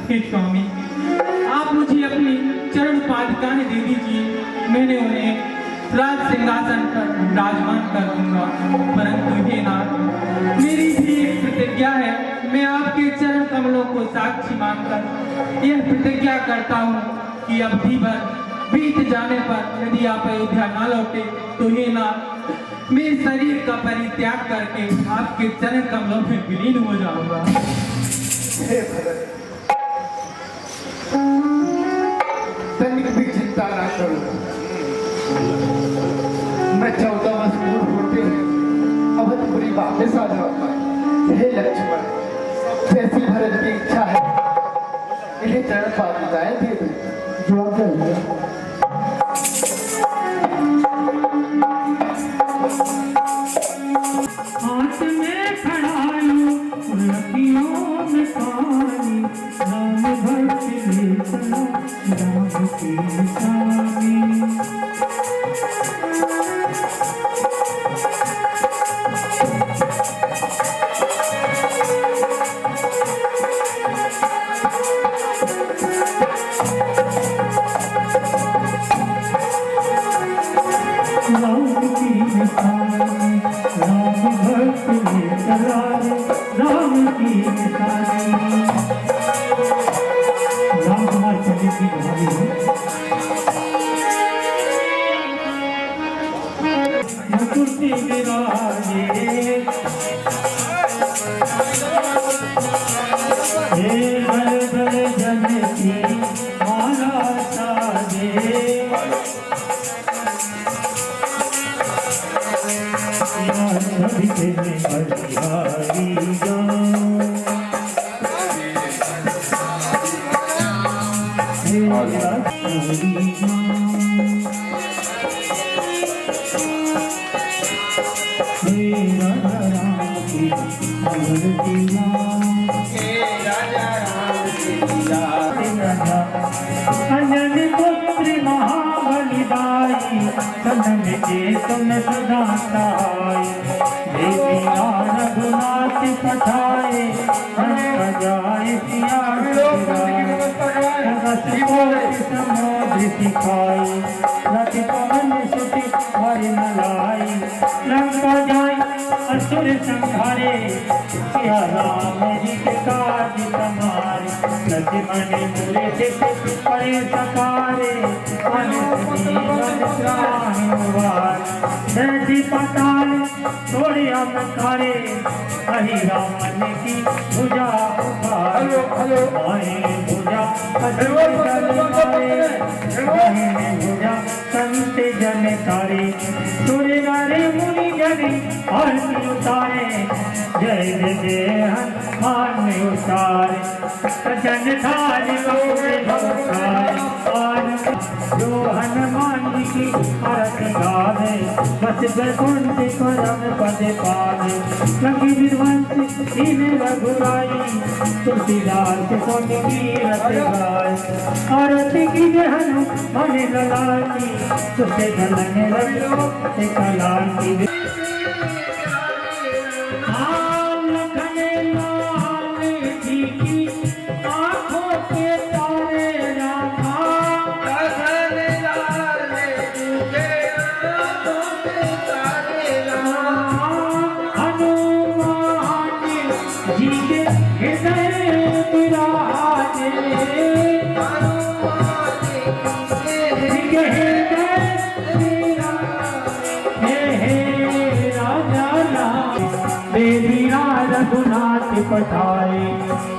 हे स्वामी, आप मुझे अपनी चरण पादुकाएं दे दीजिए, मैंने उन्हें राज सिंहासन पर विराजमान कर दूंगा। परंतु हे नाथ, मेरी भी एक प्रतिज्ञा है, मैं आपके चरण कमलों को साक्षी मानकर यह प्रतिज्ञा करता हूँ कि अवधि भर बीत जाने पर यदि आप अयोध्या ना लौटे तो हे नाथ, मैं शरीर का परित्याग करके आपके चरण कमलों में विलीन हो जाऊंगा। हे भरत, तनिक भी चिंता ना करो। मैं 14 वर्ष पूर्ण होते हैं अवधपुरी वापस आ जाऊंगा। हे लक्ष्मण, जैसी भरत की इच्छा है इन्हें चरण पादुकाएं दे दो। जो आप करेंगे हाथ में खड़ायो लड़कियों में पानी, नाम भक्ति लेता राम की निशानी।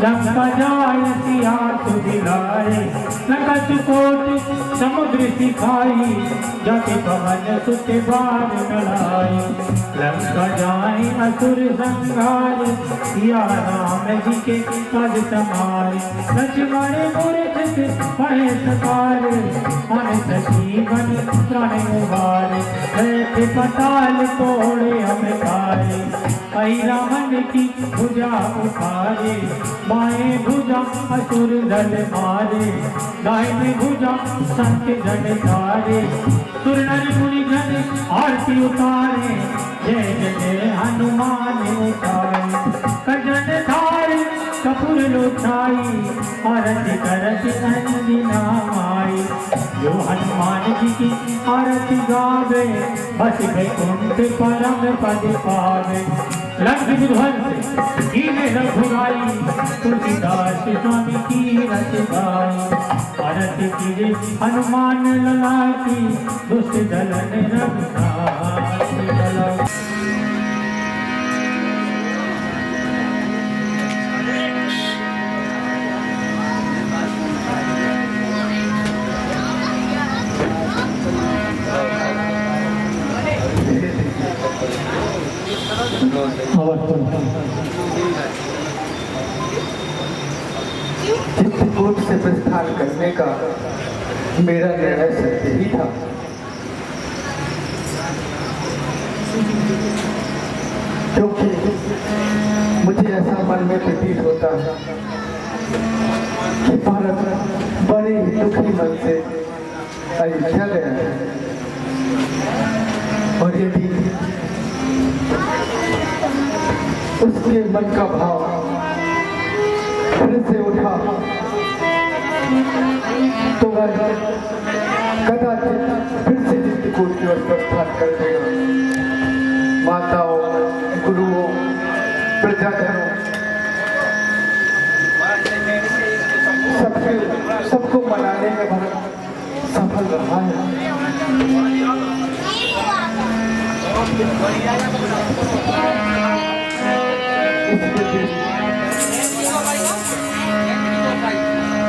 लंका जाय सिया सुदिलाए, नकच कोट समुद्र सिखाई, जाके पवन सुत बार चढ़ाई। लंका जाय असुर संहार, सिया राम जी के पद समार। लक्ष्मण मूर्छित भय सकार, मन सजीवन प्राण उबार। दैत्य पताल तोड़े अवतारे, आई रावण की भुजा उखारे। बाएं भुजा असुर दल मारे, दाहिनी भुजा संत जन तारे। सुर नर मुनि जन आरती उतारे, जय जय हनुमान उतारे। कजन धारे कपूर लुटाई आरती करती अंजना माई। जो हनुमान जी की आरती गावे बस वैकुंठ परम पद पावे। लक्ष्मी विध्वंस कीन रघुराई तुलसीदास स्वामी की रत गाई। आरती कीजे हनुमान लला की दुष्ट दलन रघुनाथ लला। चित्रकूट से प्रस्थान करने का मेरा निर्णय सत्य ही था। क्योंकि मुझे ऐसा मन में प्रतीत होता है कि भारत बड़े ही दुखी मन से अयोध्या गया है, और यदि उसके मन का भाव फिर से उठा तो वह कदाचित फिर से चित्रकूट की ओर प्रस्थान कर देगा। माताओं, गुरुओं, प्रजाजनों सबको मनाने में भारत सफल रहा है।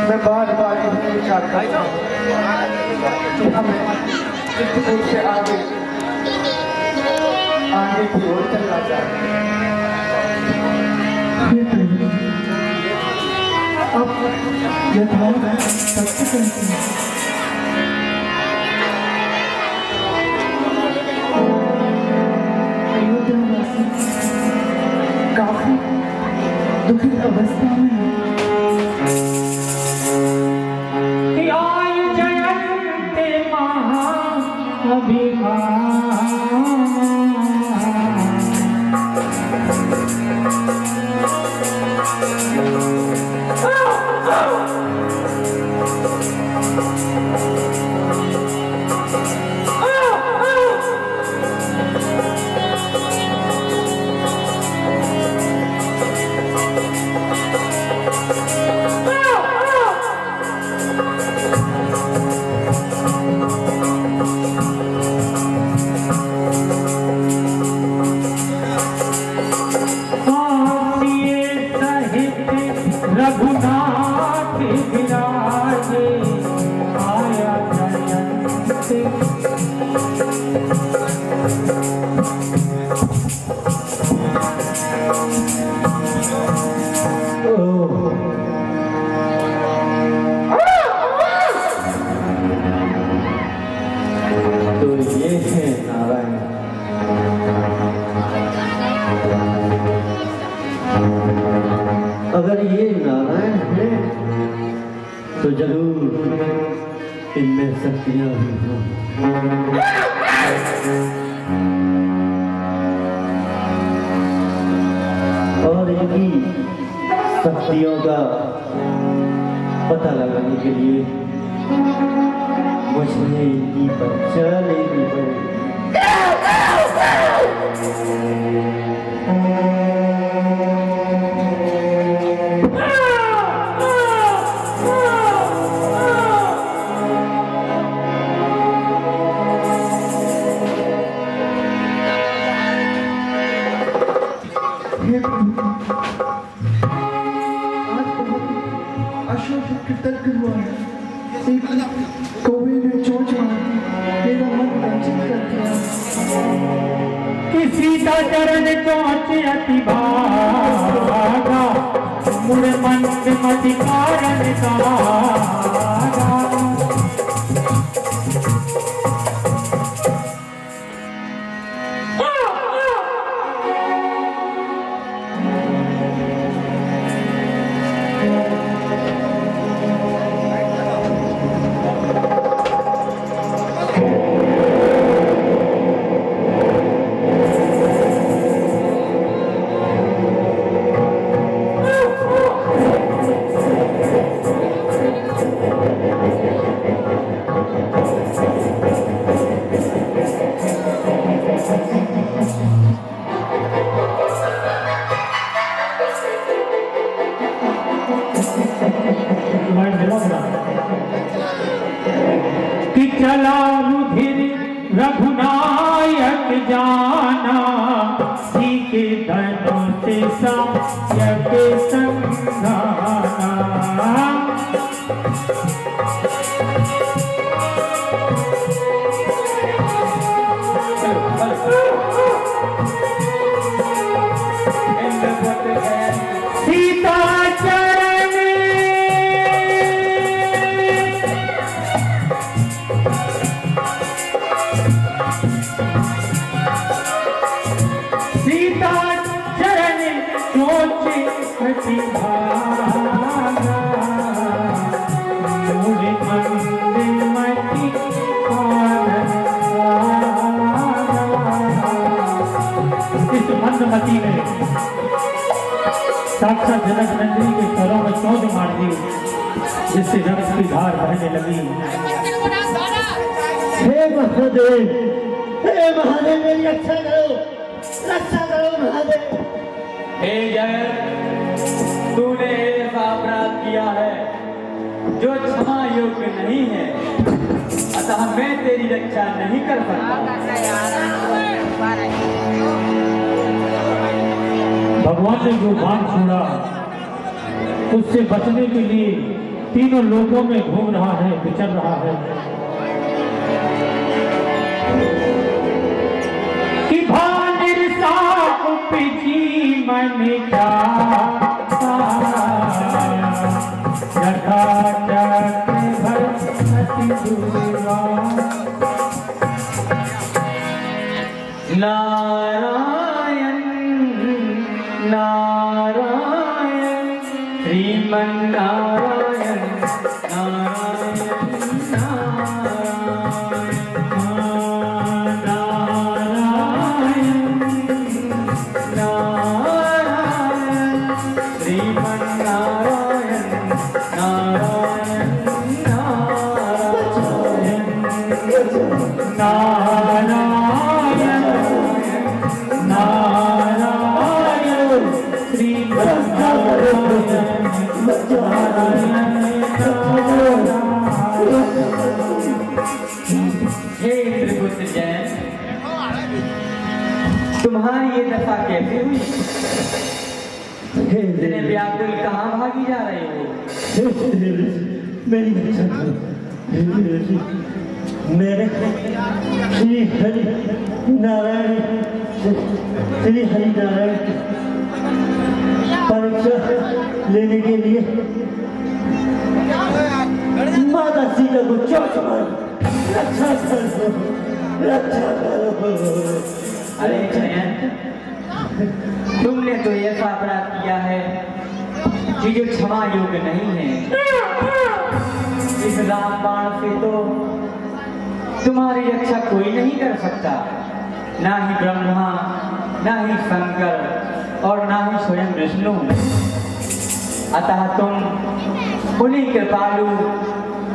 मैं बार बार यही विचार करता हूँ कि हमें चित्रकूट से आगे की ओर चलना चाहिए। अब यथार्थ सत्य कहते हैं। अयोध्यावासी काफी दुखी अवस्था में है। रघुनाथ विराजे आया जयंती। तो ये है नारायण। अगर ये नारायण है तो जरूर इनमें शक्तियां भी हों। और इनकी शक्तियों का पता लगाने के लिए मुझे इनकी परीक्षा लेनी पड़ेगी। अशोक कृतज्ञ हुआ है। एक कौवे ने चोंच मारी, मेरा मन वंचित कर दिया। किसी का चरण चोंच अति भागा, मुड़ मन के मति कारण का। चला रुधिर रघुनायक जाना, सीखे धनों से सायक संधाना। सीता चरण सीता चरण सोच प्रतिभाना, मूल मंदिर मति इस मंदमती में साक्षात जनक नंदिनी के स्वरों में चौंध मार दी, जिससे रक्त की धार बहने लगी। हे महादेव, हे महादेव मेरी रक्षा करो महादेव। हे जय, तूने ऐसा अपराध किया है जो क्षमा योग्य नहीं है, अतः मैं तेरी रक्षा नहीं कर सकता। भगवान ने जो बाण छोड़ा उससे बचने के लिए तीनों लोकों में घूम रहा है, विचर रहा है कि भानिर साप पिछी मन का यथा चक्र भर अति दूरा। नारायण नारायण श्रीमन नारायण नारायण नारायण नारायण श्रीमन नारायण नारायण नारायण नारायण श्रीमन हे इंद्रपुत्र जैन, तुम्हारी ये दशा कैसे हुई? इतने व्याकुल कहाँ भागी जा रहे हो? मेरी मेरे श्री हरि नारायण परीक्षा लेने के लिए माता सीता को चोट मार रक्षा करो। अरे जयंत, तुमने तो ऐसा अपराध किया है कि जो क्षमा योग्य नहीं है। इस रामबाण से तो तुम्हारी रक्षा कोई नहीं कर सकता, ना ही ब्रह्मा, ना ही शंकर और ना ही स्वयं विष्णु। अतः तुम उन्हीं कृपालु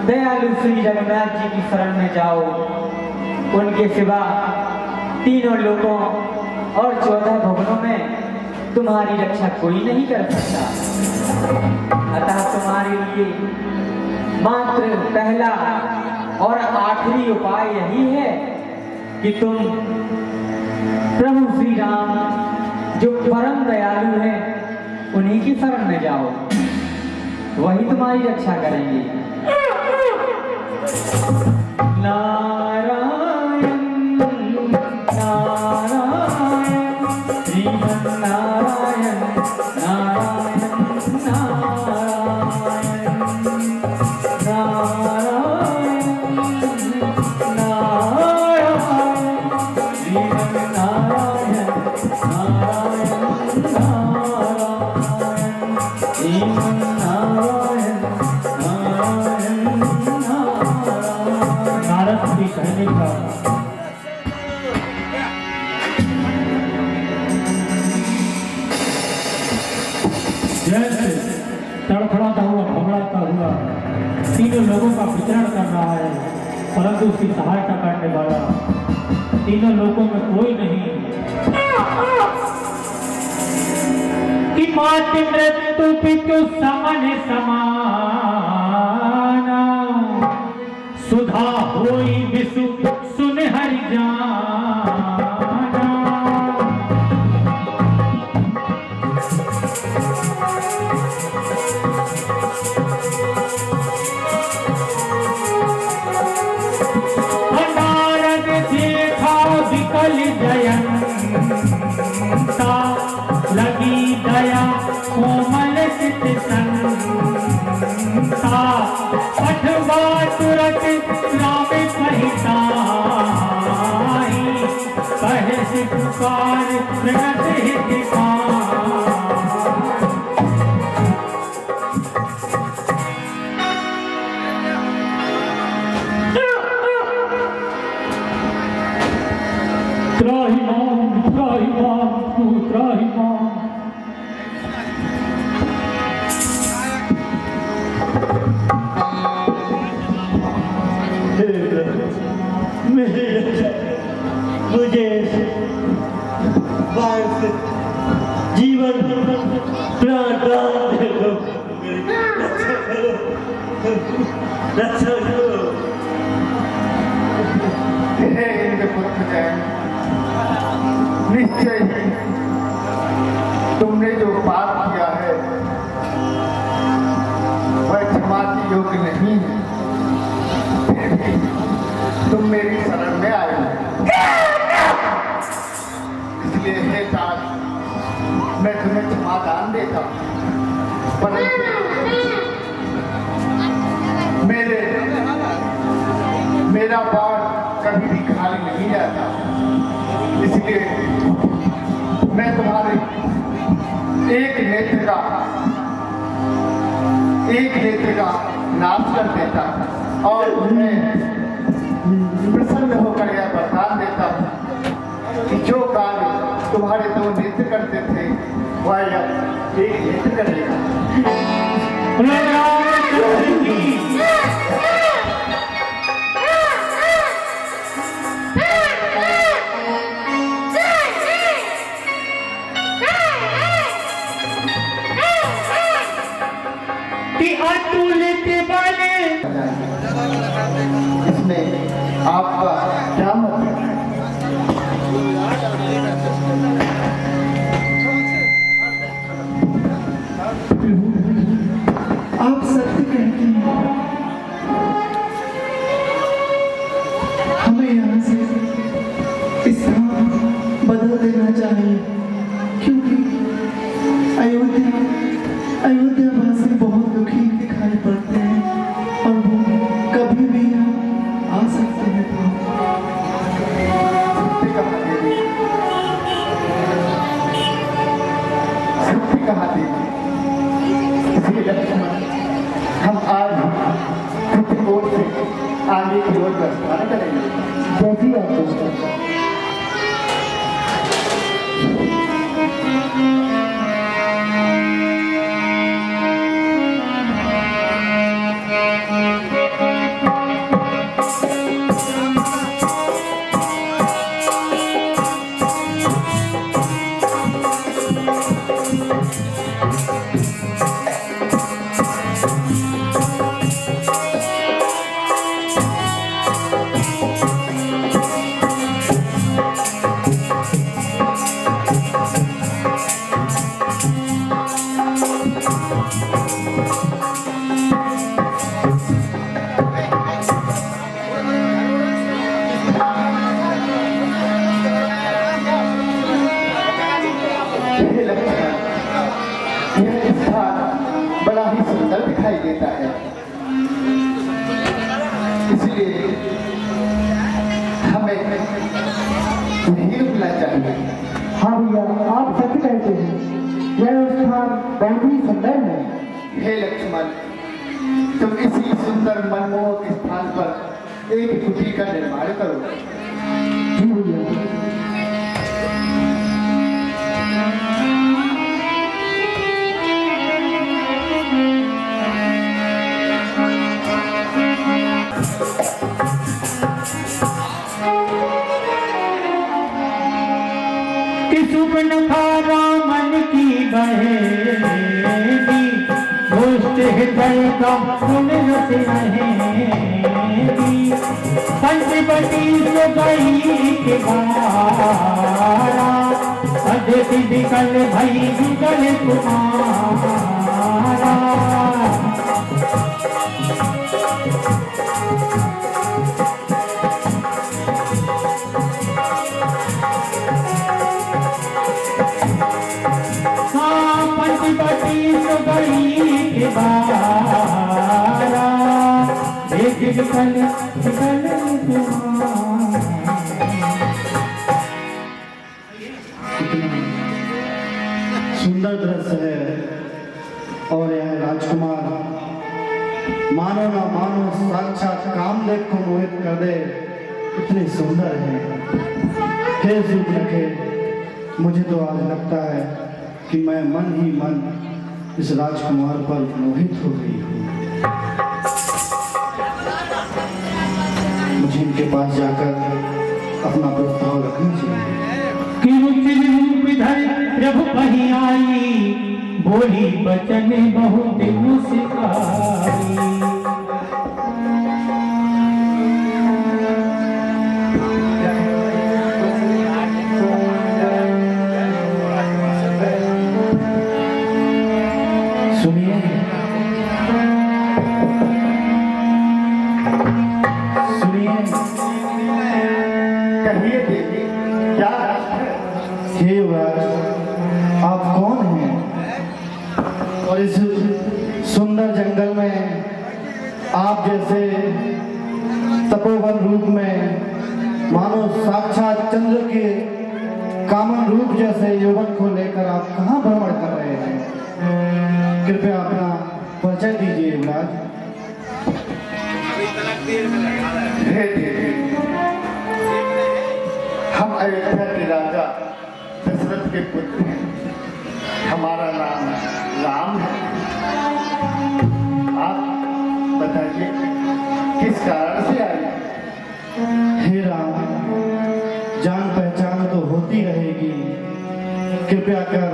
दयालु श्री जगन्नाथ जी की शरण में जाओ। उनके सिवा तीनों लोगों और 14 भुवनों में तुम्हारी रक्षा कोई नहीं कर सकता। अतः तुम्हारे लिए मात्र पहला और आखिरी उपाय यही है कि तुम प्रभु श्री राम जो परम दयालु हैं उन्हीं की शरण में जाओ, वही तुम्हारी रक्षा करेंगे। नारायण नारायण श्रीमन नारायण नारायण नारायण नारायण नारायण श्रीमन नारायण नारायण नारायण श्रीमन नारायण नारायण नारायण। नारद जी कहने का जैसे तड़फड़ाता हुआ घबराता हुआ तीनों लोगों का विचरण कर रहा है, परंतु उसकी सहायता करने वाला तीनों लोगों में कोई नहीं कि मात मृत्यु पितु समन समाना सुधा होई विसु सुन हरि जाना। नारद देखा विकल जयंता, लगी दया कोमल चित संता। अठवा तुरत राम पहिताई, कहे से पुकार प्रणत हितकारी। त्राहिमाम त्राहिमाम तू त्राहिमाम। मुझे जीवन प्राण दे दो, रक्षा करो। हे इंद्रपुत्र जय, निश्चय ही तुमने जो पाप किया है वह क्षमा के योग्य नहीं है। फिर भी तुम मेरी शरण में आए हो, इसलिए हे तात मैं तुम्हें क्षमादान देता हूँ। परंतु मेरा बाण कभी भी खाली नहीं जाता, इसलिए मैं तुम्हारे एक नेत्र का नाश कर देता और तुम्हें प्रसन्न होकर यह वरदान देता हूँ कि जो कार्य तुम्हारे दो नेत्र करते थे वह एक नेत्र करेगा। इसमें आपका क्या मतलब है? आप सत्य कहते हैं, हमें यहाँ से स्थान बदल देना चाहिए, क्योंकि अयोध्या वासी बहुत दुखी दिखाई पड़ते हैं और वो कभी भी यहाँ आ सकते हैं। सत्य कहा देवी, इसलिए लक्ष्मण हम आज सत्य कोट से आगे की ओर प्रस्थान करेंगे। जैसी आपको बड़ा ही सुंदर दिखाई देता है, इसलिए हमें नहीं रुकना चाहिए। हाँ भैया, आप सत्य कहते हैं, यह स्थान बहुत ही सुंदर है। हे लक्ष्मण, तुम इसी सुंदर मनमोहक स्थान पर एक कुटी का निर्माण करो। जी भैया। मन की बहेगी, दुष्ट हृदय का पुण्य रहेगी। पंचवटी से गई के बारा अजति निकल भई जुगल तुम्हारा हाँ पंचवटी से गई के बारा देख निकल तुम्हारा सुंदर दृश्य है और यह राजकुमार मानो ना मानो साक्षात कामदेव को मोहित कर दे, इतने सुंदर है। हे सूर्यमुखे, मुझे तो आज लगता है कि मैं मन ही मन इस राजकुमार पर मोहित हो गई हूँ। मुझे इनके पास जाकर अपना प्रस्ताव रखना चाहिए। कि रुचिर रूप धर प्रभु कहीं आई बोली बचन बहुत मुस्काई सुनिए सुनिए, कहिए देवी क्या हे युवराज, आप कौन हैं और इस सुंदर जंगल में आप जैसे तपोवन रूप में मानो साक्षात चंद्र के कामन रूप जैसे यौवन को लेकर आप कहाँ भ्रमण कर रहे हैं? कृपया अपना परिचय दीजिए युवराज। हे देवी, हम अयोध्या के राजा दशरथ के पुत्र हैं। हमारा नाम राम है। आप बताइए किस कारण से आए? हे राम, जान पहचान तो होती रहेगी, कृपया कर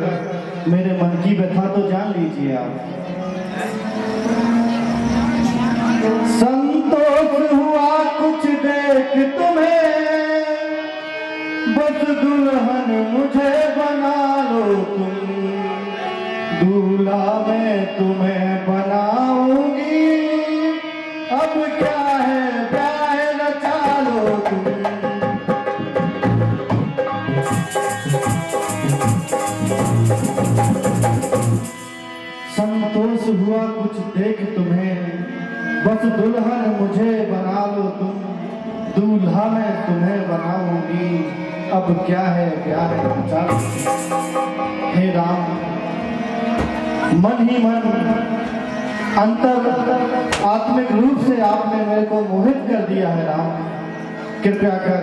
मेरे मन की व्यथा तो जान लीजिए आप। संतोष हुआ कुछ देख तुम्हें, बस दुल्हन मुझे बना लो तुम, दूल्हा मैं तुम्हें बनाऊंगी। अब क्या है प्यार रचा लो तुम। संतोष हुआ कुछ देख तुम्हें, बस दुल्हन मुझे बना लो तुम, दूल्हा मैं तुम्हें बनाऊंगी। अब क्या है प्यार रचा लो। हे राम, मन ही मन अंतर आत्मिक रूप से आपने मेरे को मोहित कर दिया है राम। कृपया कर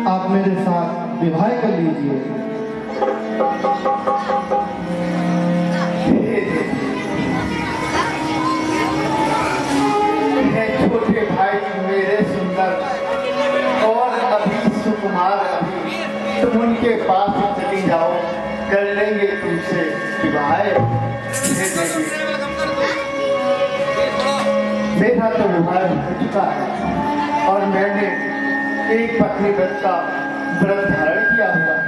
आप मेरे साथ विवाह कर लीजिए। छोटे भाई मेरे सुंदर और अभी सुकुमार, अभी तुम उनके पास चली जाओ, कर लेंगे तुमसे विवाह। मेरा तो विवाह हो चुका है और मैंने एक पत्नी व्रत का व्रत धारण किया हुआ है,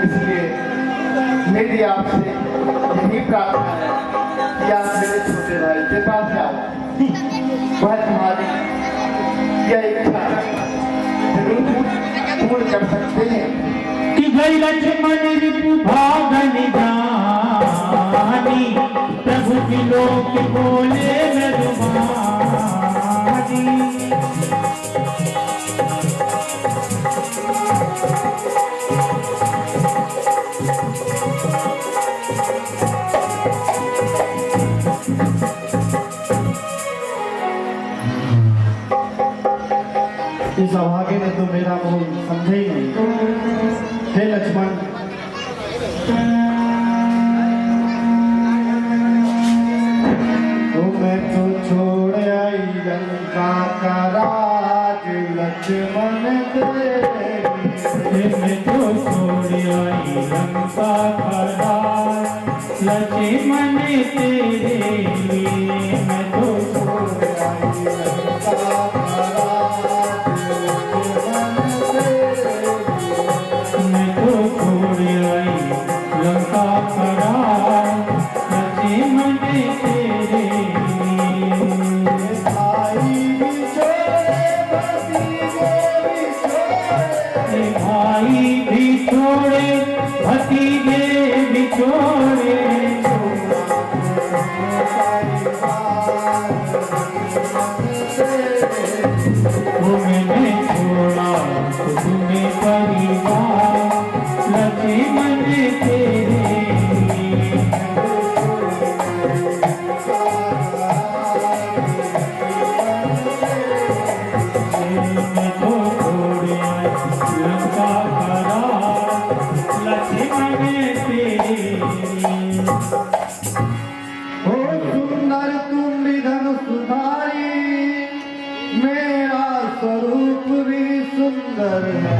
इसलिए मेरी आपसे यही प्रार्थना है कि आप मेरे छोटे भाई के पास जाओ। वह तुम्हारी यह इच्छा जरूर पूर्ण कर सकते हैं। कि गई लक्ष्मण रिपु भागन जानी प्रभु की लोक बोले मेरुमानी इस अभागे ने तो मेरा बोल समझे ही नहीं। हे लक्ष्मण, तुम्हें तो छोड़ आई लंका का राज लक्ष्मण मैं तो छोड़ आई लंका का राज लक्ष्मण तेरे लिए। मैं तो छोड़ आई लंका का राज भाई भी छोड़े भतीजे भी छोड़े वो मैंने छोड़ा तो तुम्हें परिवार लक्ष्मण तेरे मैं तो छोड़े लंका करा लक्ष्मण तेरे ओ सुंदर तुम भी धनुषधारी, मेरा स्वरूप भी सुंदर है,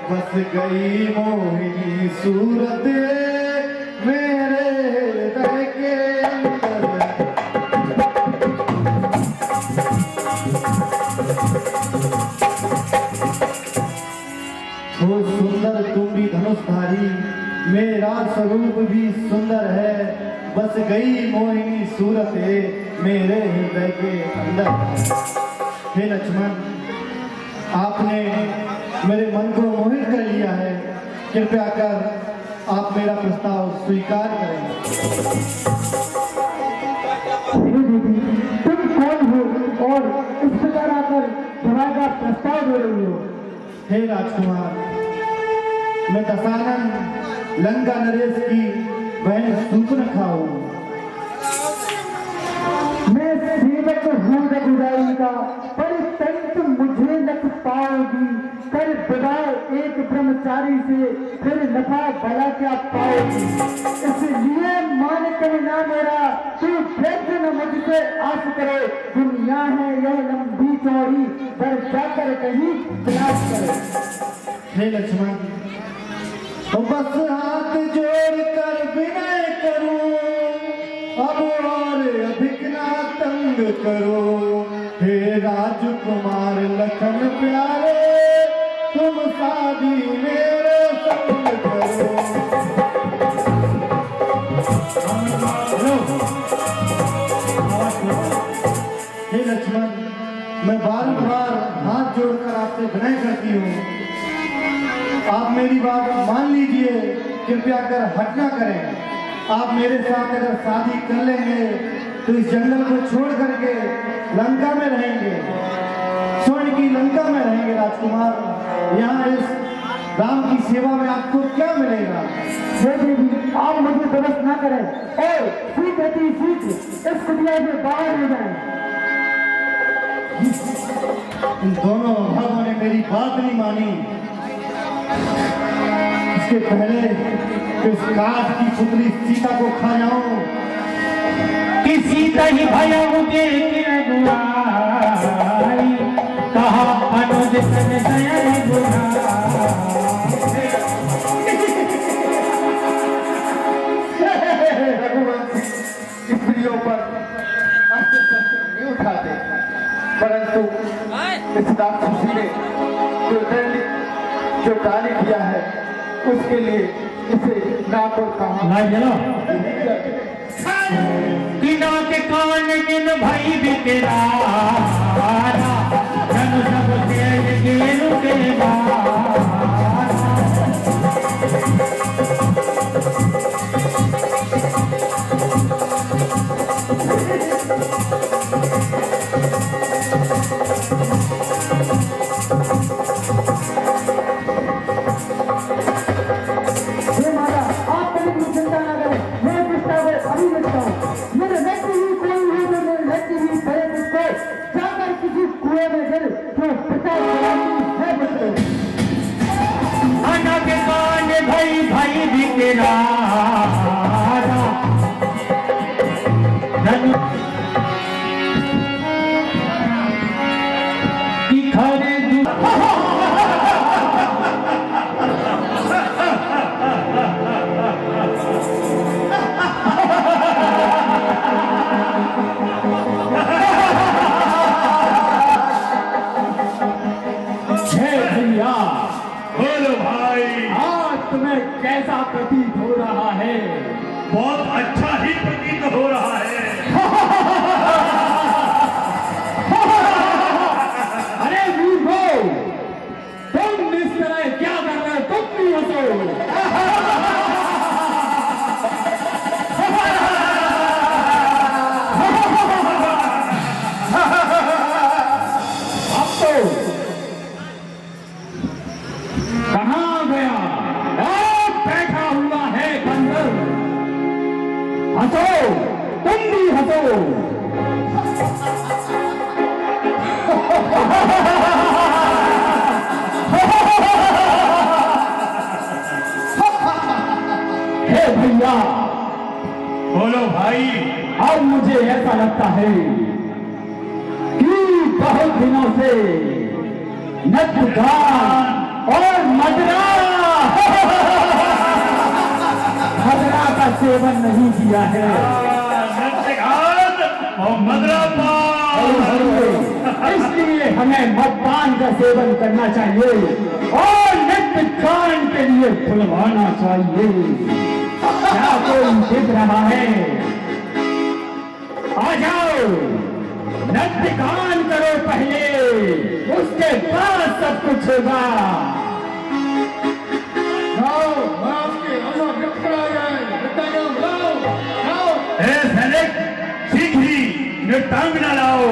बस गई मोहिनी सूरत मेरे हृदय के अंदर है। ओ सुंदर तुम भी धनुषधारी, मेरा स्वरूप भी सुंदर है, बस गई मोहिनी सूरत मेरे हृदय के अंदर। हे लक्ष्मण, आपने मेरे मन को मोहित कर लिया है, कृपया कर आप मेरा प्रस्ताव स्वीकार करें। तुम कौन हो और इस प्रकार आकर विवाह का प्रस्ताव दे रही हो? हे राजकुमार, मैं दशानन लंका नरेश की बहन सूर्पनखा हूँ। मैं सेवक हूँ रघुराई का, परितंत मुझे लख पाओगी, कर विवाह एक ब्रह्मचारी से, फिर नफा भला क्या पाओगी। इसलिए मान कहना मेरा, तू वैद्य न मुझसे आस करे, दुनिया है यह लंबी चौड़ी, पर जाकर कहीं विलास करे। हे लक्ष्मण, तो बस हाथ जोड़ कर विनय करूं, अब और अधिक ना तंग करो। हे राजकुमार लखन प्यारे, तुम शादी मेरे संग करो। हे लक्ष्मण, मैं बार-बार हाथ जोड़कर आपसे विनय करती हूँ, आप मेरी बात मान लीजिए, कृपया कर हट ना करें। आप मेरे साथ अगर शादी कर लेंगे तो इस जंगल को छोड़ करके लंका में रहेंगे, स्वर्ण की लंका में रहेंगे राजकुमार। यहाँ इस राम की सेवा में आपको क्या मिलेगा? हे देवी, आप मुझे विवश ना करें और सीख हटी सीख इस कुटिया से बाहर हो जाएं। इन दोनों भागों ने मेरी बात नहीं मानी। इसके पहले कि उस काठ की पुतली सीता को खा जाऊं, किसी तही भयउ देख रघुराई, कहा अनुज तन दया गुराई। रघुवंश स्त्रियों पर अस्त्र शस्त्र नहीं उठाते, परंतु इस राक्षसी ने जो कार्य किया है उसके लिए इसे नाक और कहा तीनों के कान जिन भाई बिकरारा, जन सब तेज गेलु के भाई बिकरारा, जन खरे बोलो भाई, आज तुम्हें कैसा प्रतीत हो रहा है? बहुत अच्छा ही प्रतीत हो रहा है। अरे भाई? अब मुझे ऐसा लगता है कि बहुत दिनों से नृत्य गान और मदरा का सेवन नहीं किया है। नृत्य गान और मदरा पान, इसलिए हमें मदपान का सेवन करना चाहिए और नृत्य गान के लिए बुलवाना चाहिए। क्या कोई दिख रहा है? आ जाओ, नृत्य गान करो पहले, उसके बाद सब कुछ होगा। सीख ही नृत्यांगना लाओ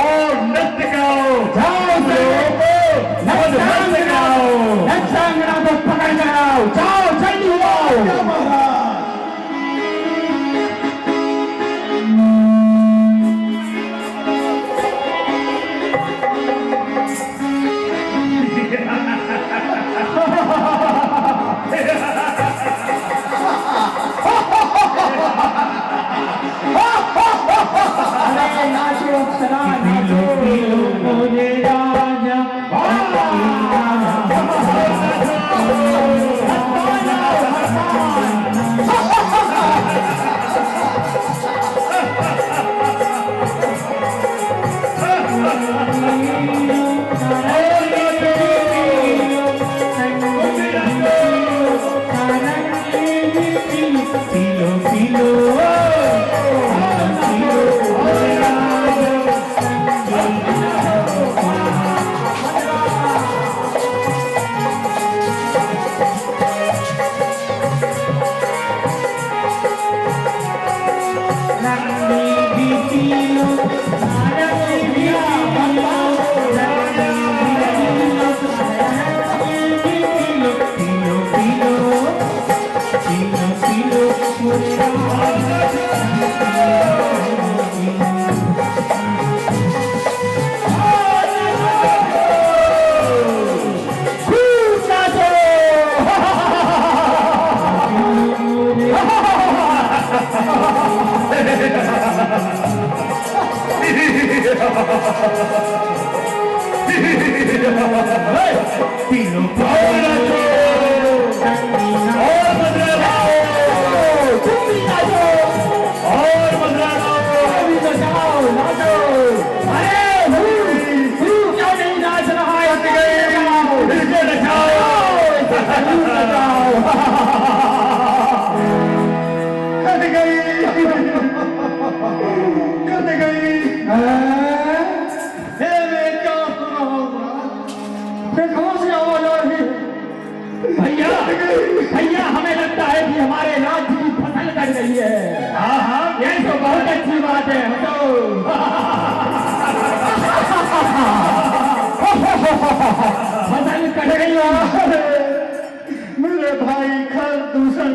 और नृत्य गाओ। जाओ नृत्यांगना को पकड़ कर आओ, जाओ जल्दी आओ। भैया हमें लगता है कि हमारे राज्य की फसल कट गई है। हाँ हाँ, ये तो बहुत अच्छी बात है। फसल कट गई है। मेरे भाई खर दूषण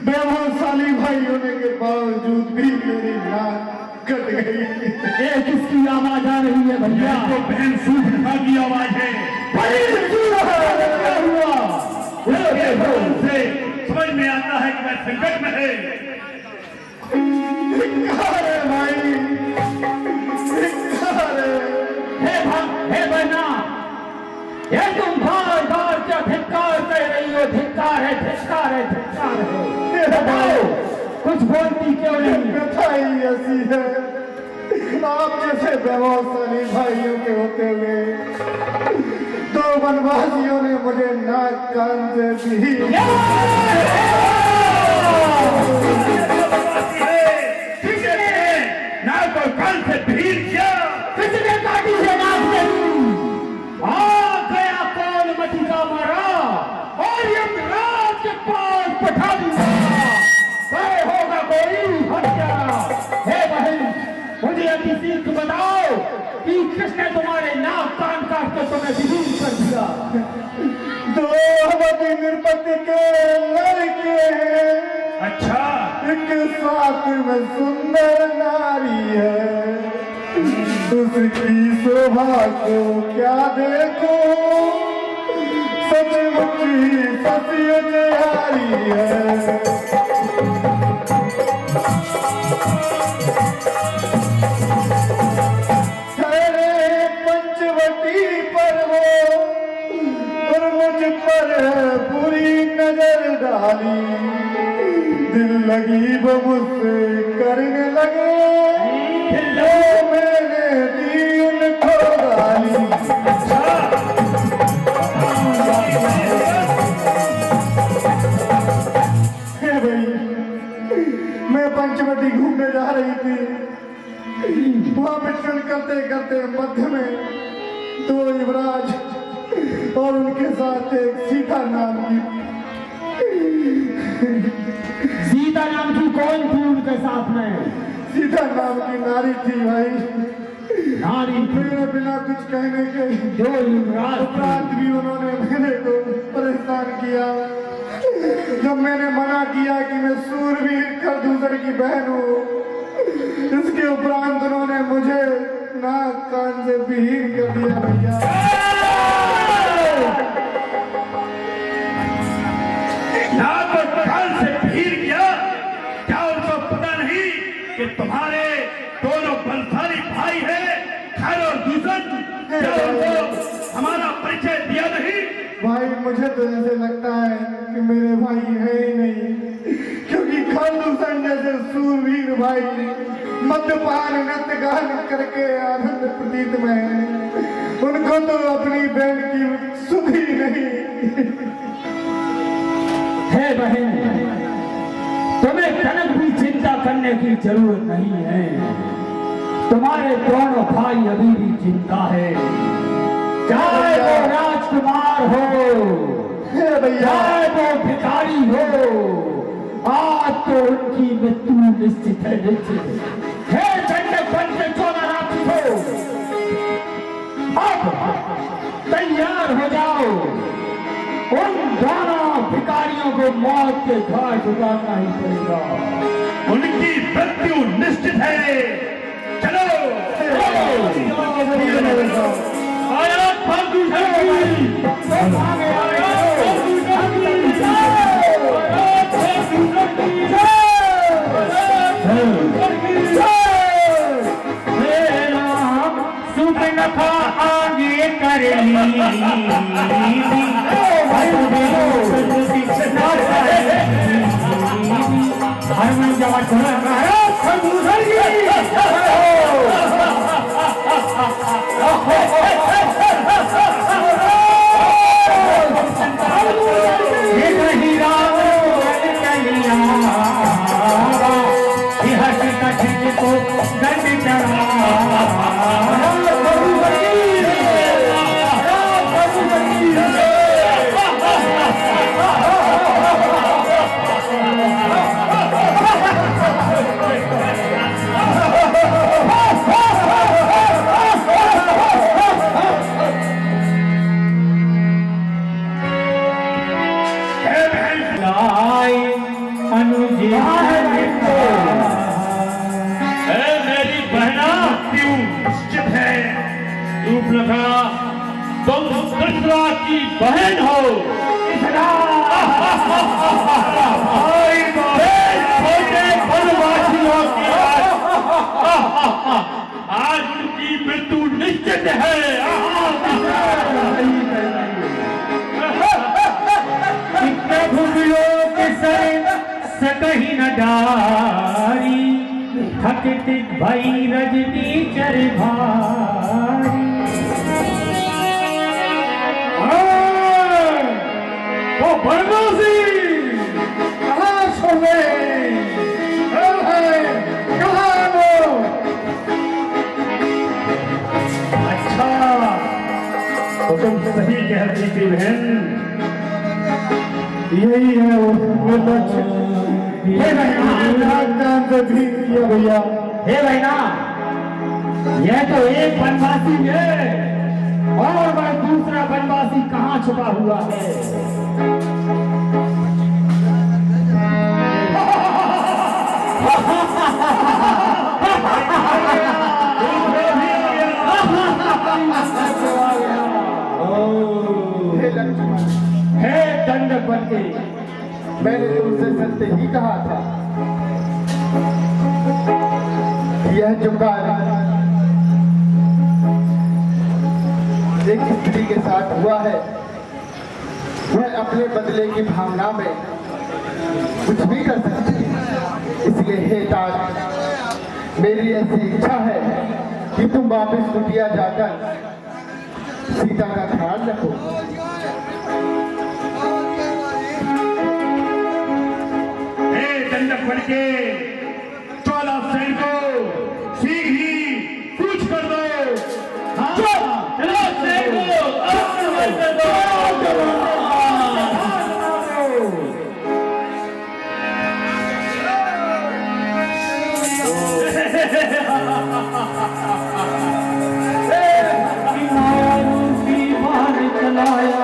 व्यवहारशाली भाई होने के बावजूद भी मेरी नाक कट गई। ये किसकी आवाज आ रही है भैया? तो बहन सूखा की आवाज है। क्या हुआ? से समझ में आता है कि मैं संकट में है। भाई हे बहना, ये तुम बार बार क्या धिक्कार कह रही हो? धिक्कार है, धिक्कार है, धिक्कार है। बताओ, कुछ बोलती क्यों नहीं? कथाई ऐसी है, आप जैसे व्यवसायी भाइयों के होते हुए दो वनवासियों ने मुझे नाक कान से दी। नाक और कान से भीड़ क्या? किसने काटी है नाक से? आ गया कौन मटी का मारा और यमराज के पास पठा दिया। वह होगा कोई हत्या। हे बहन, मुझे अभी सीख बताओ कि किसने तुम्हारे नाक कान काट कर तुम्हें विलीन कर दिया? दो हमारी निरपति के लड़के हैं। अच्छा, एक साथ में सुंदर नारी है, उसकी शोभा को क्या देखो, सचमुच ही सचमुच यारी है। ठहरे पंचवटी पर वो और मुझ पर बुरी नजर डाली, दिल लगी वो मुझसे करने लगे, जो मैंने दी उनको गाली। हे भाई, मैं पंचवटी घूमने जा रही थी, वहां मिशन करते करते मध्य में दो युवराज और उनके साथ एक सीता नाम की कौन थी उनके साथ में? सीता नाम की नारी थी भाई। नारी मेरे बिना कुछ कहने के जो युवराज उपरांत भी उन्होंने मेरे को परेशान किया। जब मैंने मना किया कि मैं सूरवीर खरदूसर की बहन हूँ, इसके उपरांत उन्होंने मुझे नाक कान से विहीन कर दिया भैया। यहाँ तो काल से भीड़ गया। क्या उनको पता नहीं कि तुम्हारे दोनों बलशाली भाई हैं, खैर और दूषण? क्या उनको हमारा परिचय दिया नहीं? भाई मुझे तो ऐसे लगता है कि मेरे भाई है ही नहीं, क्योंकि खरदूषण जैसे सूरवीर भाई मद्यपान नृत्य गान करके आनंद प्रतीत में है, उनको तो अपनी बहन की सुध ही नहीं। है बहन, तुम्हें तनक भी चिंता करने की जरूरत नहीं है। तुम्हारे दोनों भाई अभी भी चिंता है, चाहे वो राजकुमार हो, चाहे वो भिखारी हो, आज तो उनकी मृत्यु निश्चित है, निश्चित है। दंडक बन के 14 राक्षस हो, अब तैयार हो जाओ, उन दोनों भिखारियों को मौत के घाट उतारना ही पड़ेगा। उनकी मृत्यु निश्चित है। चलो आया फालतू सुपनखा आगे कर ली हरमन जवान को दंड चढ़ा तुम कृष्णा की बहन हो। छोटे वनवासियों की आज उनकी मृत्यु निश्चित है। प्रभुओं के सर सकही न डारी, थकित भई रजनी चर भारी। बनवासी कहाँ सोए, कहाँ वो? अच्छा तो तुम सही कहती थी बहन, यही है वो लक्ष्य। हे भैया भी किया भैया। हे भैया, यह तो एक बनवासी है और वह दूसरा बनवासी कहाँ छुपा हुआ है? हे दंडक बनके, मैंने तुमसे सत्य ही कहा था। जो कार्य एक स्त्री के साथ हुआ है, वह अपने बदले की भावना में कुछ भी कर सकती है। इसलिए हे ताज, मेरी ऐसी इच्छा है कि तुम वापस कुटिया जाकर सीता का ख्याल रखो। दंडक बन के 14 सैनिकों शीघ्र ही कूच कर दो। हाँ, चलो सैनिकों, आक्रमण कर दो। चलाया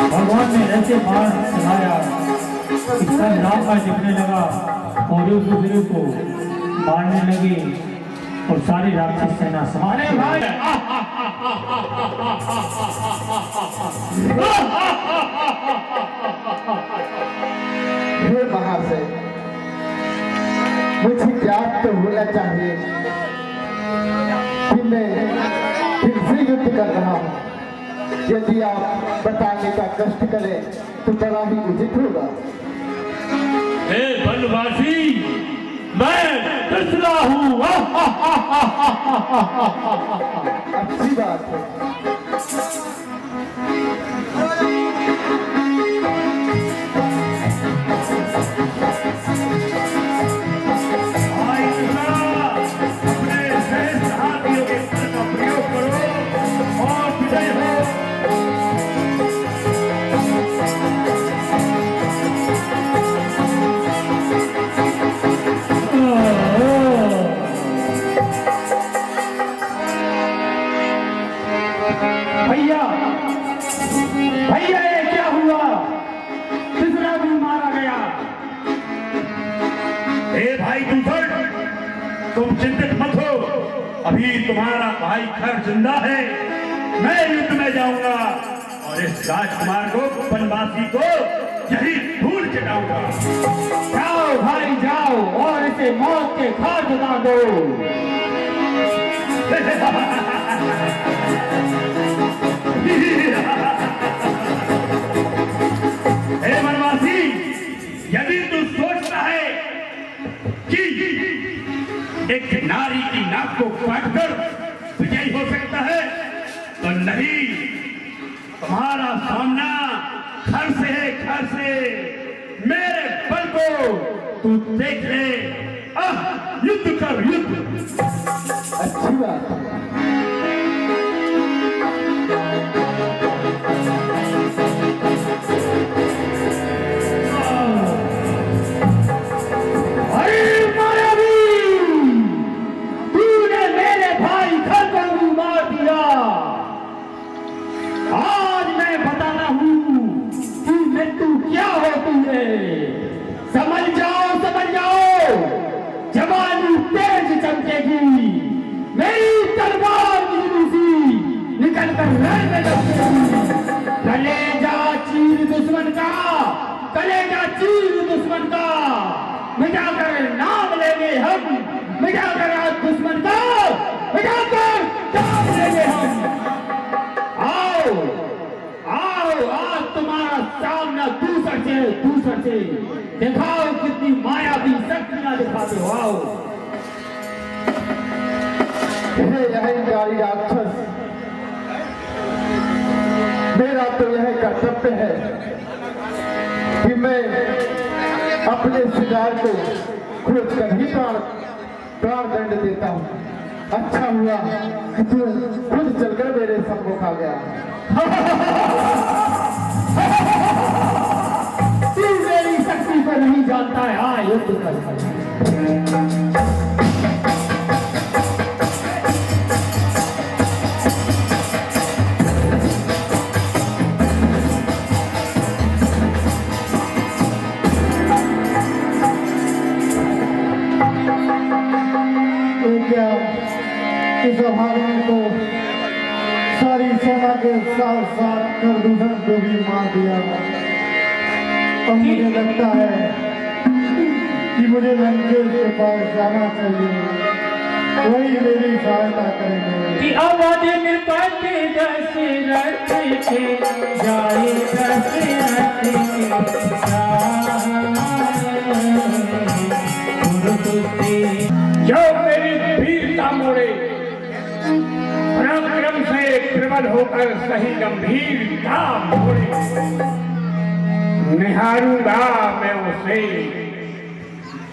भगवान ने ऐसे बाण चलाया कि सब राम का दिखने लगा और एक दूसरे को मारने लगे और सारी राक्षस सेना समारे भाई। हे महाशय, मुझे ज्ञात तो होना चाहिए कि मैं फिर से युद्ध कर रहा हूँ। यदि आप बताने का कष्ट करें तो बड़ा ही उचित होगा। हे वनवासी, मैं कृष्णा हूँ। अच्छी बात है। भैया भैया ये क्या हुआ? तीसरा भी मारा गया। हे भाई दूसर, तुम चिंतित मत हो, अभी तुम्हारा भाई खर जिंदा है। मैं युद्ध में जाऊंगा और इस राजकुमार को, वनवासी को यही धूल चटाऊंगा। जाओ भाई जाओ और इसे मौत के घाट उतार दो। हे वनवासी, यदि तू सोचता है कि एक नारी की नाक को काटकर विजयी हो सकता है तो नहीं, तुम्हारा सामना घर से है, घर से। मेरे बल को तू देख ले। युद्ध कर, युद्ध। अच्छी बात है। समझ जाओ, जवानी तेज चमकेगी, मेरी तलवार निकल कर रण में लपकेगी। कलेजा चीर दुश्मन का, कलेजा चीर दुश्मन का, मिटाकर नाम लेंगे हम, मिटाकर आज दुश्मन का, मिटाकर नाम लेंगे हम। आओ आओ, आज तुम्हारा सामना दूसर से दिखाओ कितनी मायावी शक्तियां दिखाते हो। आओ। यही गाड़ी राक्षस, मेरा तो यह कर्तव्य है कि मैं अपने शिकार को खोज कर ही प्राण दंड देता हूँ। अच्छा हुआ कि तू खुद चलकर मेरे सम्मुख आ गया। तू मेरी शक्ति को नहीं जानता है। हाँ, युद्ध कर। इस अभावन को सारी सेना के साथ साथ कर दूषण को भी मार दिया। अब मुझे लगता है कि मुझे लंकेश के पास जाना चाहिए, वही मेरी सहायता करेंगे। कि अवध नृपति दशरथ के जाए दशरथ के जो मेरी वीरता मोड़े, पराक्रम से प्रबल होकर सही गंभीरता मोड़े, निहारूंगा मैं उसे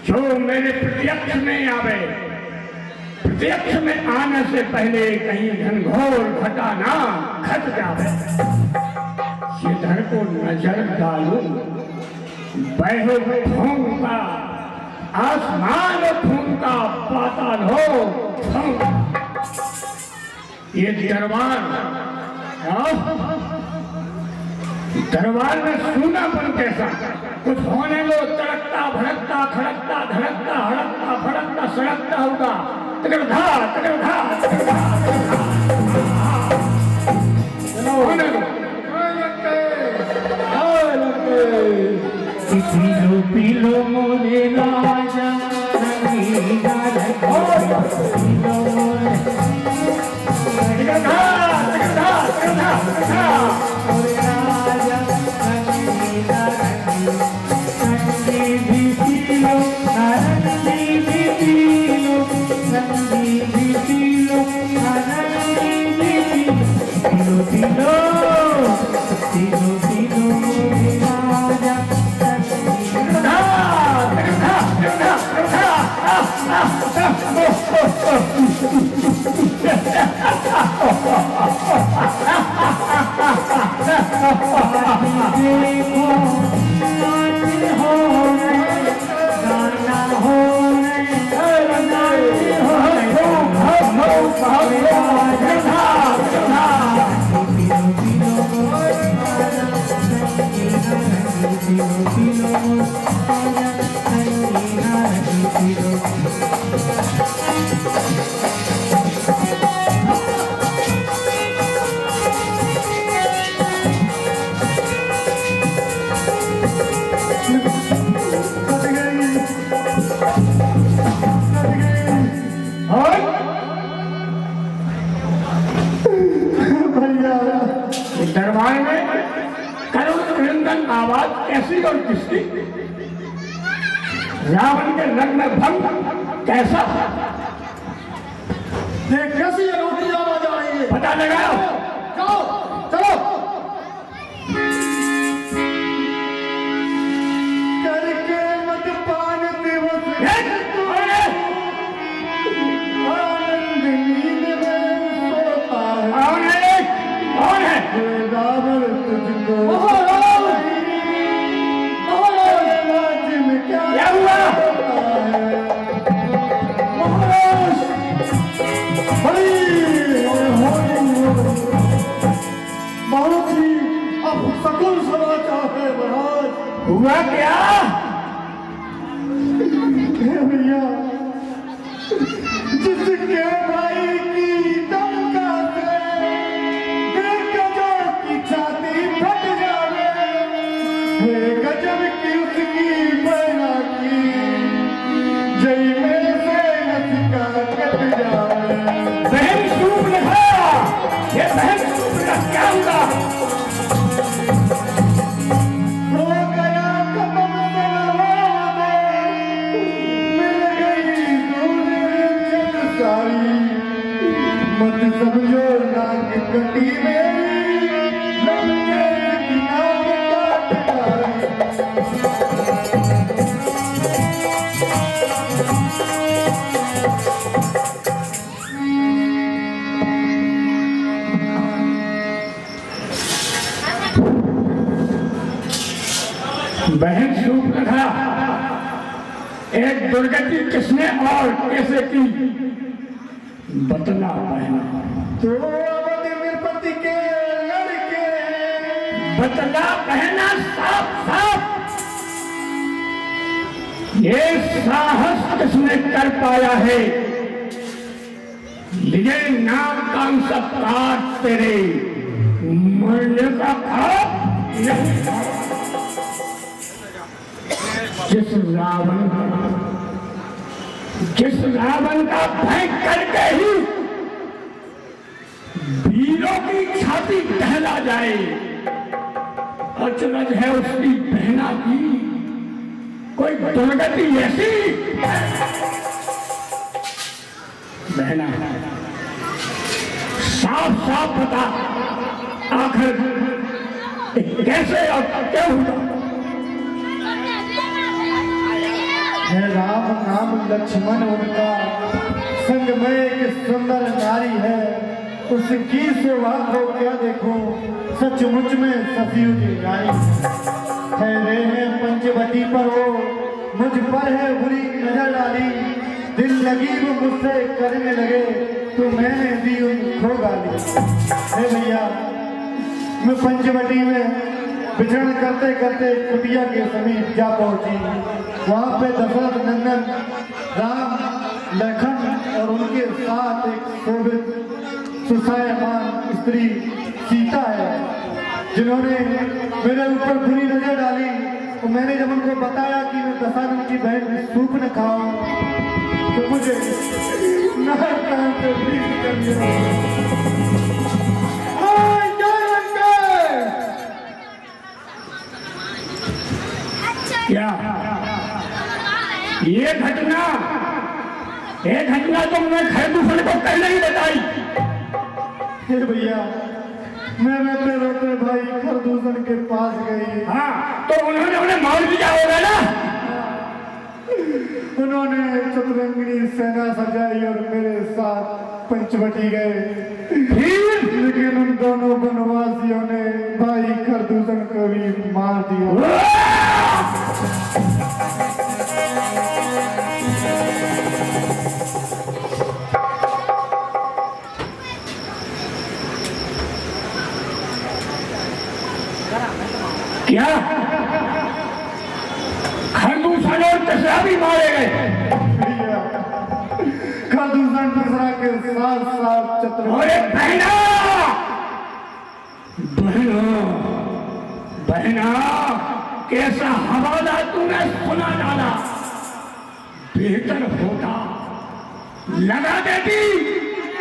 जो मेरे प्रत्यक्ष में आवे। प्रत्यक्ष में आने से पहले कहीं घनघोर घटा ना घट जावे। श्रीधर को नजर डालू, बहो फूंका आसमान फूंका पाताल हो फूंक। ये दरबार में सूनापन कैसा, कुछ होने लो, तड़कता भड़कता खड़कता धड़कता हड़कता फड़कता सड़कता होगा। तगड़ा होने लो। पीलो पीलो मोरे राजा रंगीला पीलो मोरे राजा रंगीला रंगी भी पीलो रंगी भी पीलो रंगी भी पीलो रंगी भी पीलो पीलो पीलो पीलो मोरे राजा दरबार में करुण क्रंदन आवाज कैसी और किसकी? रावण के रंग में भंग कैसा? कैसी अनूठी आवाज आ रही है? पता लगाओ। चलो चलो। करके मत पान दिवस आनंद नींद में सोता है। कौन है? रावण तुझको क्या हुआ? बहुत ही अब सकुल समाचार है महाराज। हुआ क्या? भैया, जिसके भाई की डंका से गजब की छाती फट जावे, गजब की उसकी बहना की जय में से नसिका कट जावे। बहन सूप लिखा, ये बहन सूप लिखा क्या हुआ? हो गया कदम सलवा मिल गई दूर सारी, मत समझो नाक कटी मेरी, लंकेश की नाक काट डाली। बहन सूप लिखा, एक दुर्गति किसने और कैसे की बतला पहना। तो अवध नृपति के लड़के बतला पहना साफ साफ। ये साहस किसने कर पाया है? लिए नाम काम सब काट तेरे मरने का खाप नहीं। जिस रावण का भय करके ही वीरों की छाती टहला जाए, अचरज है उसकी बहना की कोई दुर्गति ऐसी। बहना साफ साफ बता, आखिर कैसे और क्या हुआ? है राम नाम लक्ष्मण उनका, संग में एक सुंदर नारी है, उसकी सौभाग्य को क्या देखो, सचमुच में सफियों की रानी। ठहरे हैं पंचवटी पर वो, मुझ पर है बुरी नजर डाली, दिल लगी वो मुझसे करने लगे, तो मैंने दी उनको गाली। है भैया, मैं पंचवटी में विचरण करते करते कुटिया के समीप जा पहुंची। वहां पे दशरथ नंदन राम, लखन और उनके साथ एक शोभित सुशोभमान स्त्री सीता है, जिन्होंने मेरे ऊपर बुरी नजर डाली। और मैंने जब उनको बताया कि मैं दशरथ की बहन सूप न खाऊं, तो मुझे नरक से भीग कर दिया। क्या ये घटना तुमने खरदूषण को पहले ही बताई? फिर भैया, मैं रोते रोते भाई खरदूषण के पास गई। हाँ, तो उन्होंने उन्हें मार दिया होगा ना? उन्होंने चतुरंगिनी सेना सजाई और मेरे साथ पंचवटी गए। लेकिन उन दोनों वनवासियों ने भाई खरदूषण को भी मार दिया। क्या खरदूषण और दशरथ भी मारे गए? खरदूषण दशरथ के साथ साथ अरे बहना बहना, कैसा हवाला तूने सुना डाला। बेहतर होता लगा देती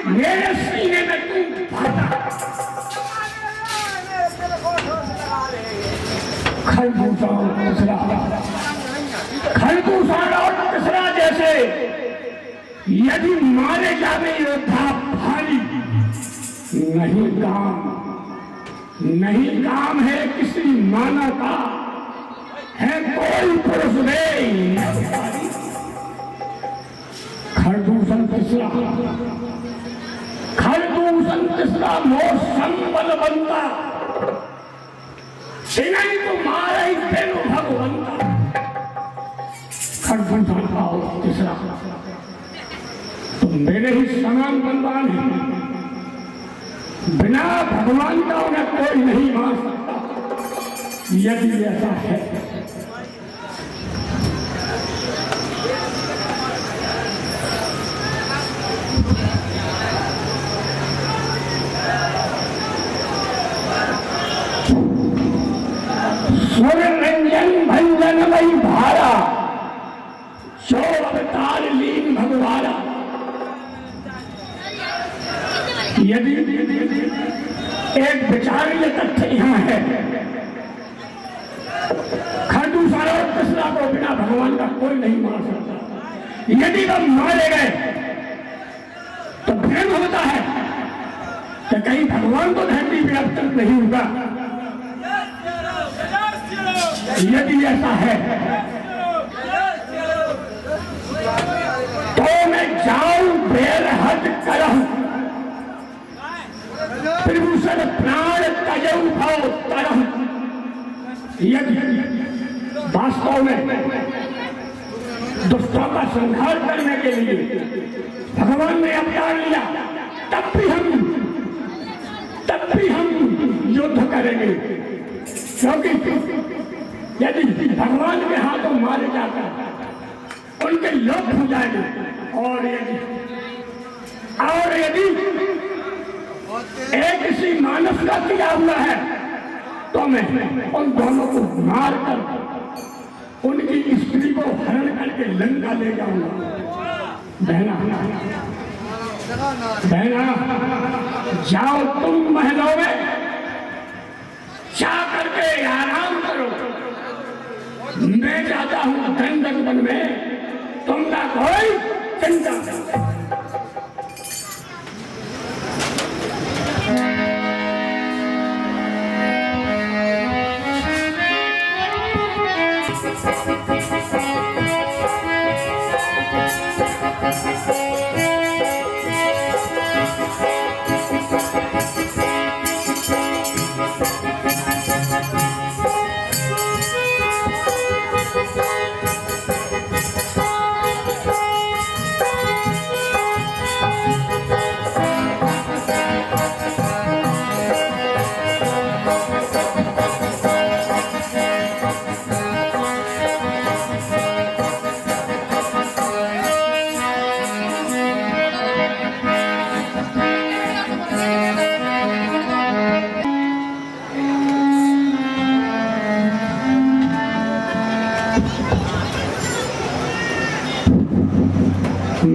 मेरे सीने में तू फाटा। खरदूषण और दशरथ जैसे यदि मारे जाने योद्धा भारी नहीं काम है किसी मानव का, है कोई पुरुष नहीं। खरदूषण तीसरा मोर संबल बनता, नहीं तो मारे ही तेनु भगवंता। खरदूषण का और तीसरा तो मेरे ही समान बलवान है, बिना भगवान का उन्हें कोई नहीं मार सकता। यदि ऐसा है सुर रंजन भंजन वही भारा, जो अवतार लीन भगवारा। यदि एक विचारणीय तथ्य यहाँ है, खरदूषण और दशरथ को बिना भगवान का कोई नहीं मार सकता। यदि वह मारे गए तो भ्रम होता है कि कहीं भगवान को धरती में अब तक नहीं होगा। यदि ऐसा है तो मैं जाऊं बेरहद करहूं, त्रिभूषण प्राण तजऊ भाव तरह। यदि वास्तव में दुष्टों का संहार करने के लिए भगवान ने अवतार लिया, तब भी हम युद्ध करेंगे, क्योंकि यदि भगवान के हाथों मारे जाकर उनके लोग हो जाएंगे। और यदि एक किसी मानव का किया हुआ है तो मैं उन दोनों को मारकर उनकी स्त्री को हरण करके लंका ले जाऊंगा। बहना बहना, जाओ तुम महलों में जा करके आराम करो। मैं जाता हूं दंडक वन में, तुम ना कोई चिंता करो।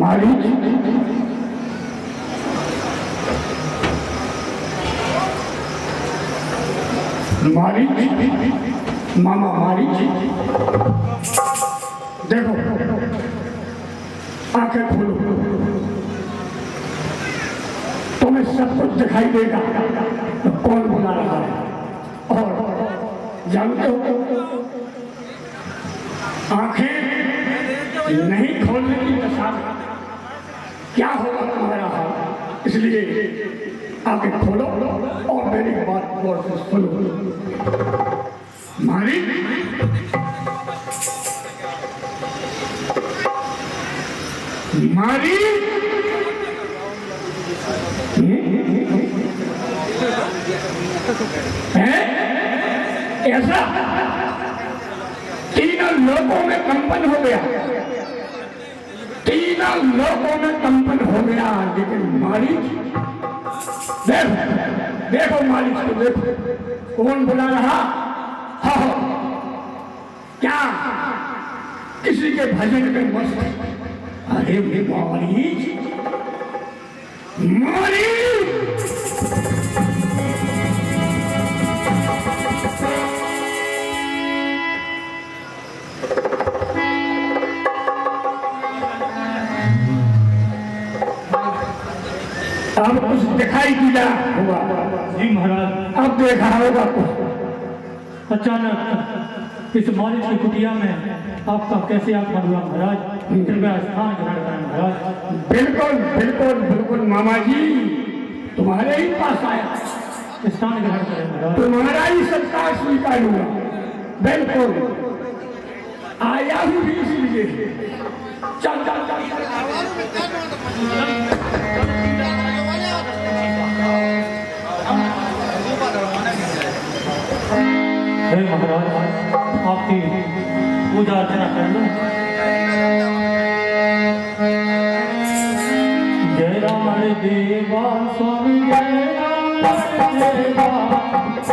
मारी मामा मारी देखो, आंखें खोलो, तुम्हें सब कुछ दिखाई देगा तो कौन बुला रहा है। और जानते हो, आंखें नहीं खोलने की दशा क्या होगा तुम्हारा हाल। इसलिए आगे खोलो और मेरी बात गौर से सुनो। मारी मारी है ऐसा तीनों लोगों में कंपन हो गया, तीनों लोगों में कंपन हो गया। लेकिन मारी देखो, देखो मालिक को देखो, कौन बुला रहा। हाँ, क्या किसी के भजन में मस्त। अरे मालिक मालिक अब कुछ दिखाई दिया होगा। जी महाराज, अब देखा होगा कुछ। अचानक इस मालिक की कुटिया में आपका कैसे आगमन हुआ महाराज? कृपया स्थान ग्रहण करें महाराज। बिल्कुल बिल्कुल बिल्कुल मामा जी, तुम्हारे ही पास आया, स्थान ग्रहण करें महाराज। तुम्हारा ही सत्कार स्वीकार हुआ। बिल्कुल आया हूँ भी इसलिए। चल चल चल हे महाराज, आपकी पूजा अर्चना कर लो। जय राम देवा स्वामी, जय राम देवा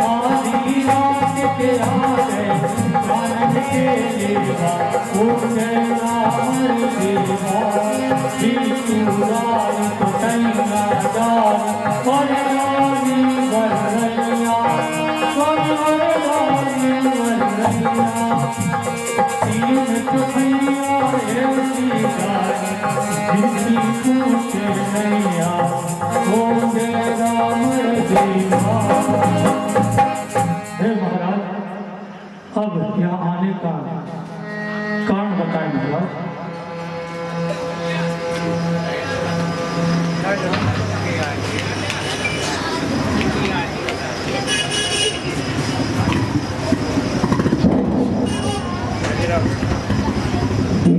आदि रात के आए प्राण के देवा। ओ जय राम देवा जीतुराय तो कन्या दान और रानी बरैया महाराज, अब यहाँ आने का कारण बताएं महाराज।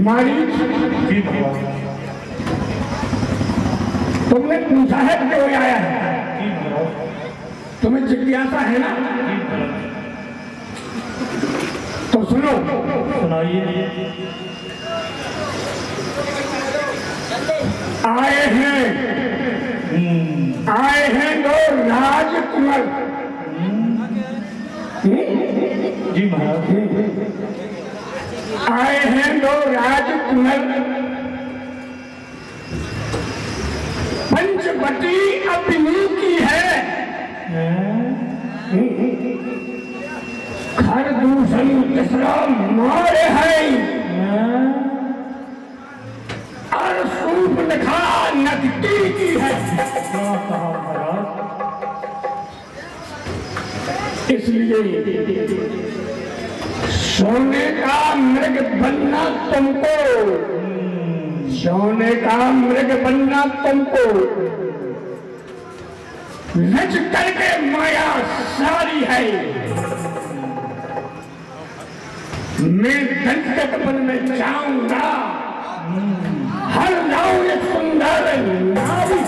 मारी तुमने पूछा है क्यों आया है? तुम्हें जिज्ञासा है ना? तो सुनो, सुनाइए। आए हैं दो राजकुमार। जी महाराज, आए हैं दो राजकुमार, पंचवटी अपनी की है, घर दूषण तीसरा मारे हैं, और सूप लिखा नकटी की है। क्या कहा महाराज? इसलिए सोने का मृग बनना तुमको, सोने का मृग बनना तुमको, रच करके माया सारी है। मैं दंतक वन में जाऊंगा, हर लाऊं एक सुंदर नारी।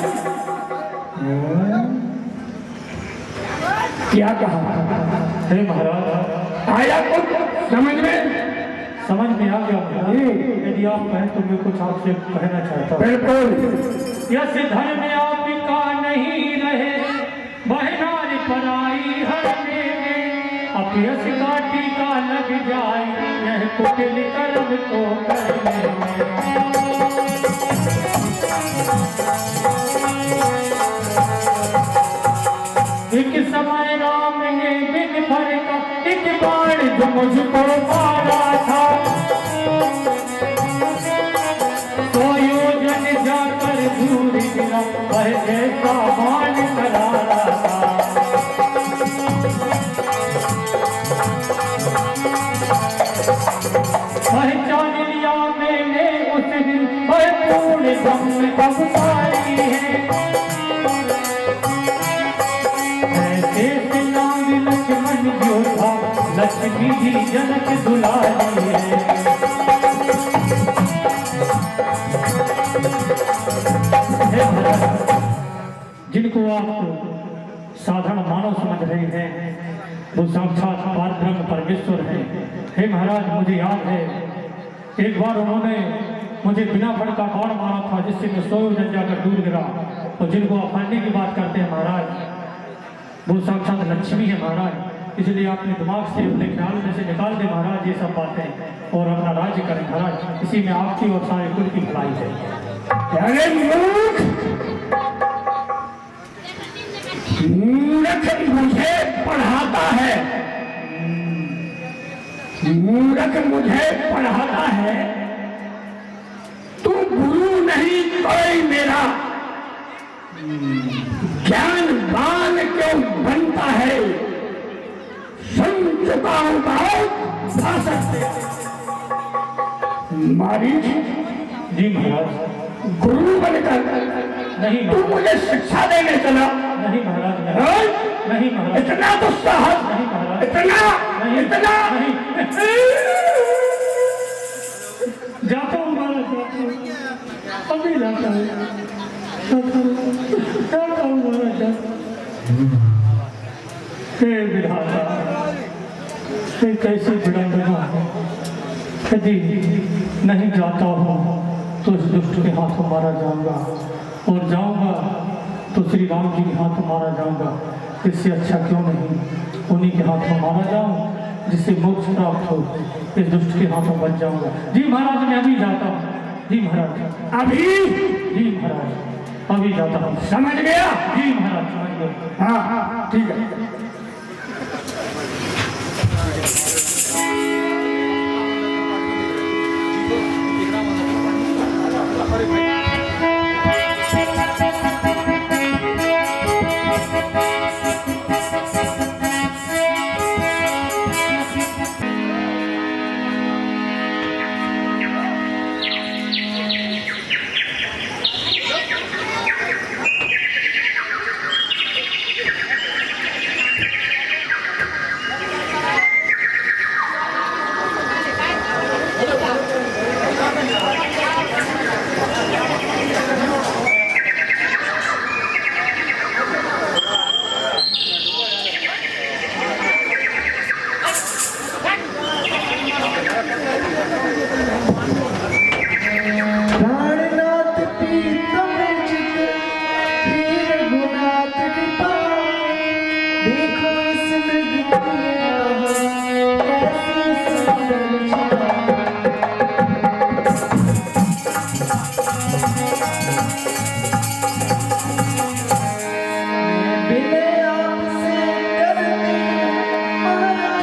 क्या कहा? हे महाराज, आया कुछ समझ में? समझ में आ गया महाराज। यदि आप कहें तो मैं कुछ आपसे कहना चाहता हूँ। बिल्कुल। यस धर्म में आपका नहीं रहे, बहनारी पराई हरने में, अपयस का टीका लग जाए, यह कुटिल कर्म को करने में। एक समय राम ने बिन भर का एक बाण जो मुझको मारा था, 100 योजन जाकर दूर गिरा, वह जैसा बाण करारा था। पहचान लिया मैंने उस दिन, वह पूर्ण दम कब पाई है। लक्ष्मण योद्धा, लक्ष्मी जी जनक दुलारी है। जिनको आप साधारण मानव समझ रहे हैं, वो साक्षात पारब्रह्म परमेश्वर हैं। हे महाराज, मुझे याद है एक बार उन्होंने मुझे बिना फड़ का बाण मारा था, जिससे मैं 100 योजन जाकर दूर गिरा। और जिनको आप मानने की बात करते हैं महाराज, वो साक्षात लक्ष्मी है महाराज। इसलिए अपने दिमाग से, अपने ख्याल में से निकाल दे महाराज ये सब बातें, और अपना राज्य करें महाराज। इसी में आपकी और सारे कुल की भलाई है। अरे मूर्ख, मूर्ख मुझे पढ़ाता है, मूर्ख मुझे पढ़ाता है। तू गुरु नहीं कोई मेरा, ज्ञानवान क्यों बनता है? सुन चुका हूं बहुत भाषण से। मारी जी महाराज। गुरु बनकर नहीं तू मुझे शिक्षा देने चला? नहीं महाराज, नहीं महाराज। इतना तो साहस, नहीं महाराज, इतना इतना नहीं। जाता हूँ महाराज, जाता हूँ, अभी जाता हूँ, जाता हूँ महाराज। हे विधाता, हे कैसी विडंबना है। यदि नहीं जाता हूँ तो इस दुष्ट के हाथों मारा जाऊंगा, और जाऊंगा तो श्री राम जी के हाथों मारा जाऊंगा। इससे अच्छा क्यों नहीं उन्हीं के हाथों मारा जाऊं, जिससे मोक्ष प्राप्त हो। इस दुष्ट के हाथों बच जाऊंगा। जी महाराज, मैं अभी जाता हूँ। जी महाराज, अभी? जी महाराज, अभी जाता हूँ। समझ गया? जी महाराज, समझ गया। हाँ हाँ ठीक है। बिन आपसे करती महाराज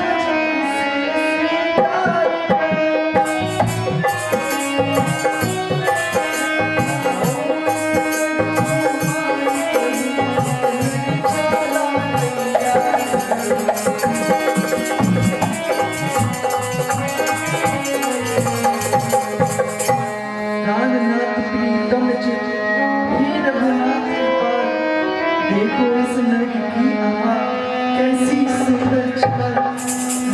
प्राणनाथ प्रीतम चित हे रघुनाथ कृपाल, देखो इस नरक की आभा कैसी सुंदर छल,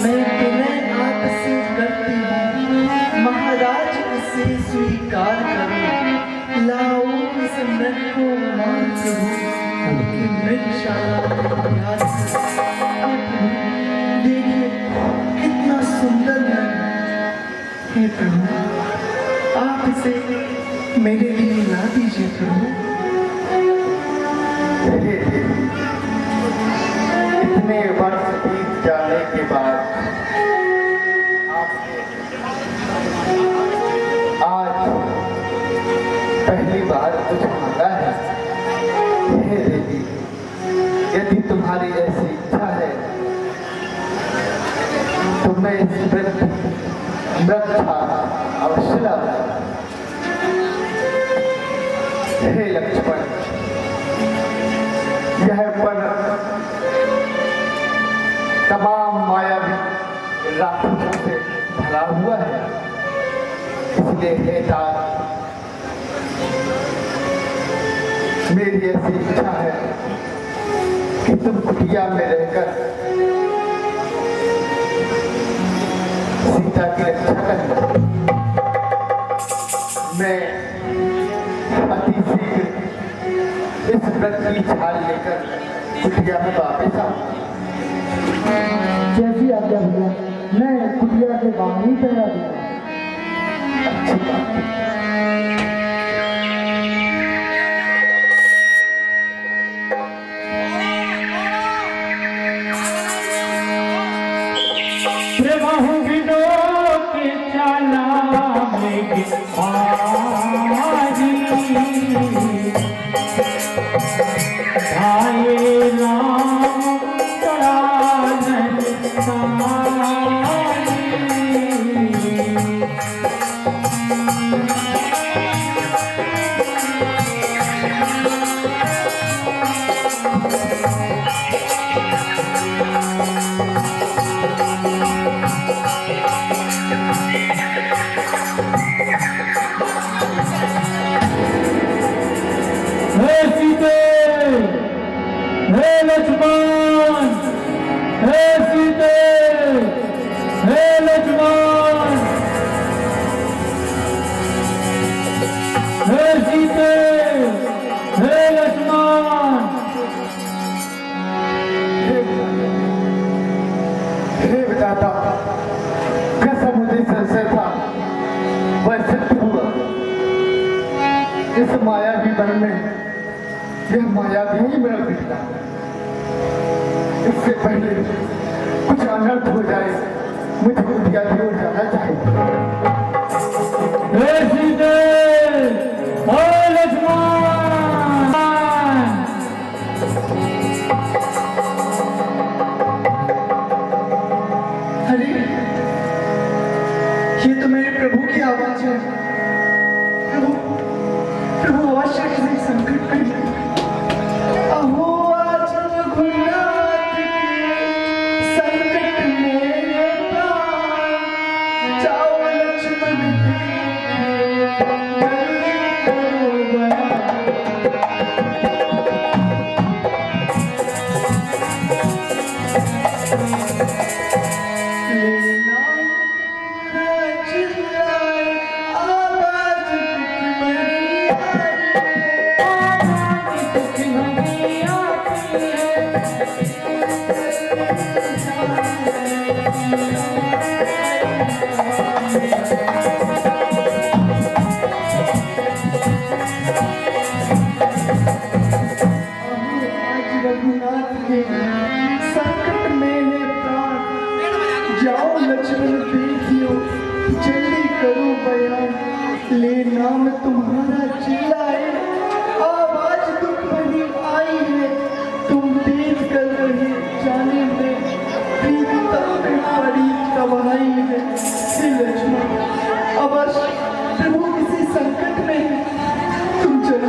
मैं विनय आपसे करती हूँ महाराज इसे स्वीकार करो, लाओ इस नरक को मान प्रभु कि मृगशाला याद करो। देखिए कितना सुंदर नर है प्रभु, आप इसे मेरे लिए ला दीजिए प्रभु। इतने वर्ष बीत जाने के बाद आज पहली बार कुछ मांगा है। हे देवी, यदि तुम्हारी ऐसी इच्छा है तो मैं इस वृक्षा अवश्य लाऊंगा। हे लक्ष्मण, यह वन तमाम मायावी राक्षसों से भरा हुआ है, इसलिए हे तात, मेरी ऐसी इच्छा है कि तुम कुटिया में रहकर सीता की रक्षा करना। मैं अति शीघ्र इस व्रत की छाल लेकर कुटिया में वापस आऊंगा। जैसी आज्ञा भैया, मैं कुटिया के बाहर ही तैयार दूंगा। अच्छी बात है। प्रभु विदो के चला में भारी, भाई राम चरण सारी। हे सीते, हे लक्ष्मण, हे सीते, हे लक्ष्मण, हे सीते, हे लक्ष्मण। हे विधाता, जैसा मुझे संशय था वह सिद्ध हुआ। इस मायावी वन में यह मायावी ही मेरा बिगड़ा। इससे पहले कुछ अनर्थ हो जाए, मुझे कुटिया की ओर जाना चाहिए। हे सीते, हे लक्ष्मण। अरे ये तो मेरे प्रभु की आवाज है। प्रभु, प्रभु अवश्य किसी संकट में। अहो आज रघुनाथ के संकट में प्राण, जाओ लक्ष्मण के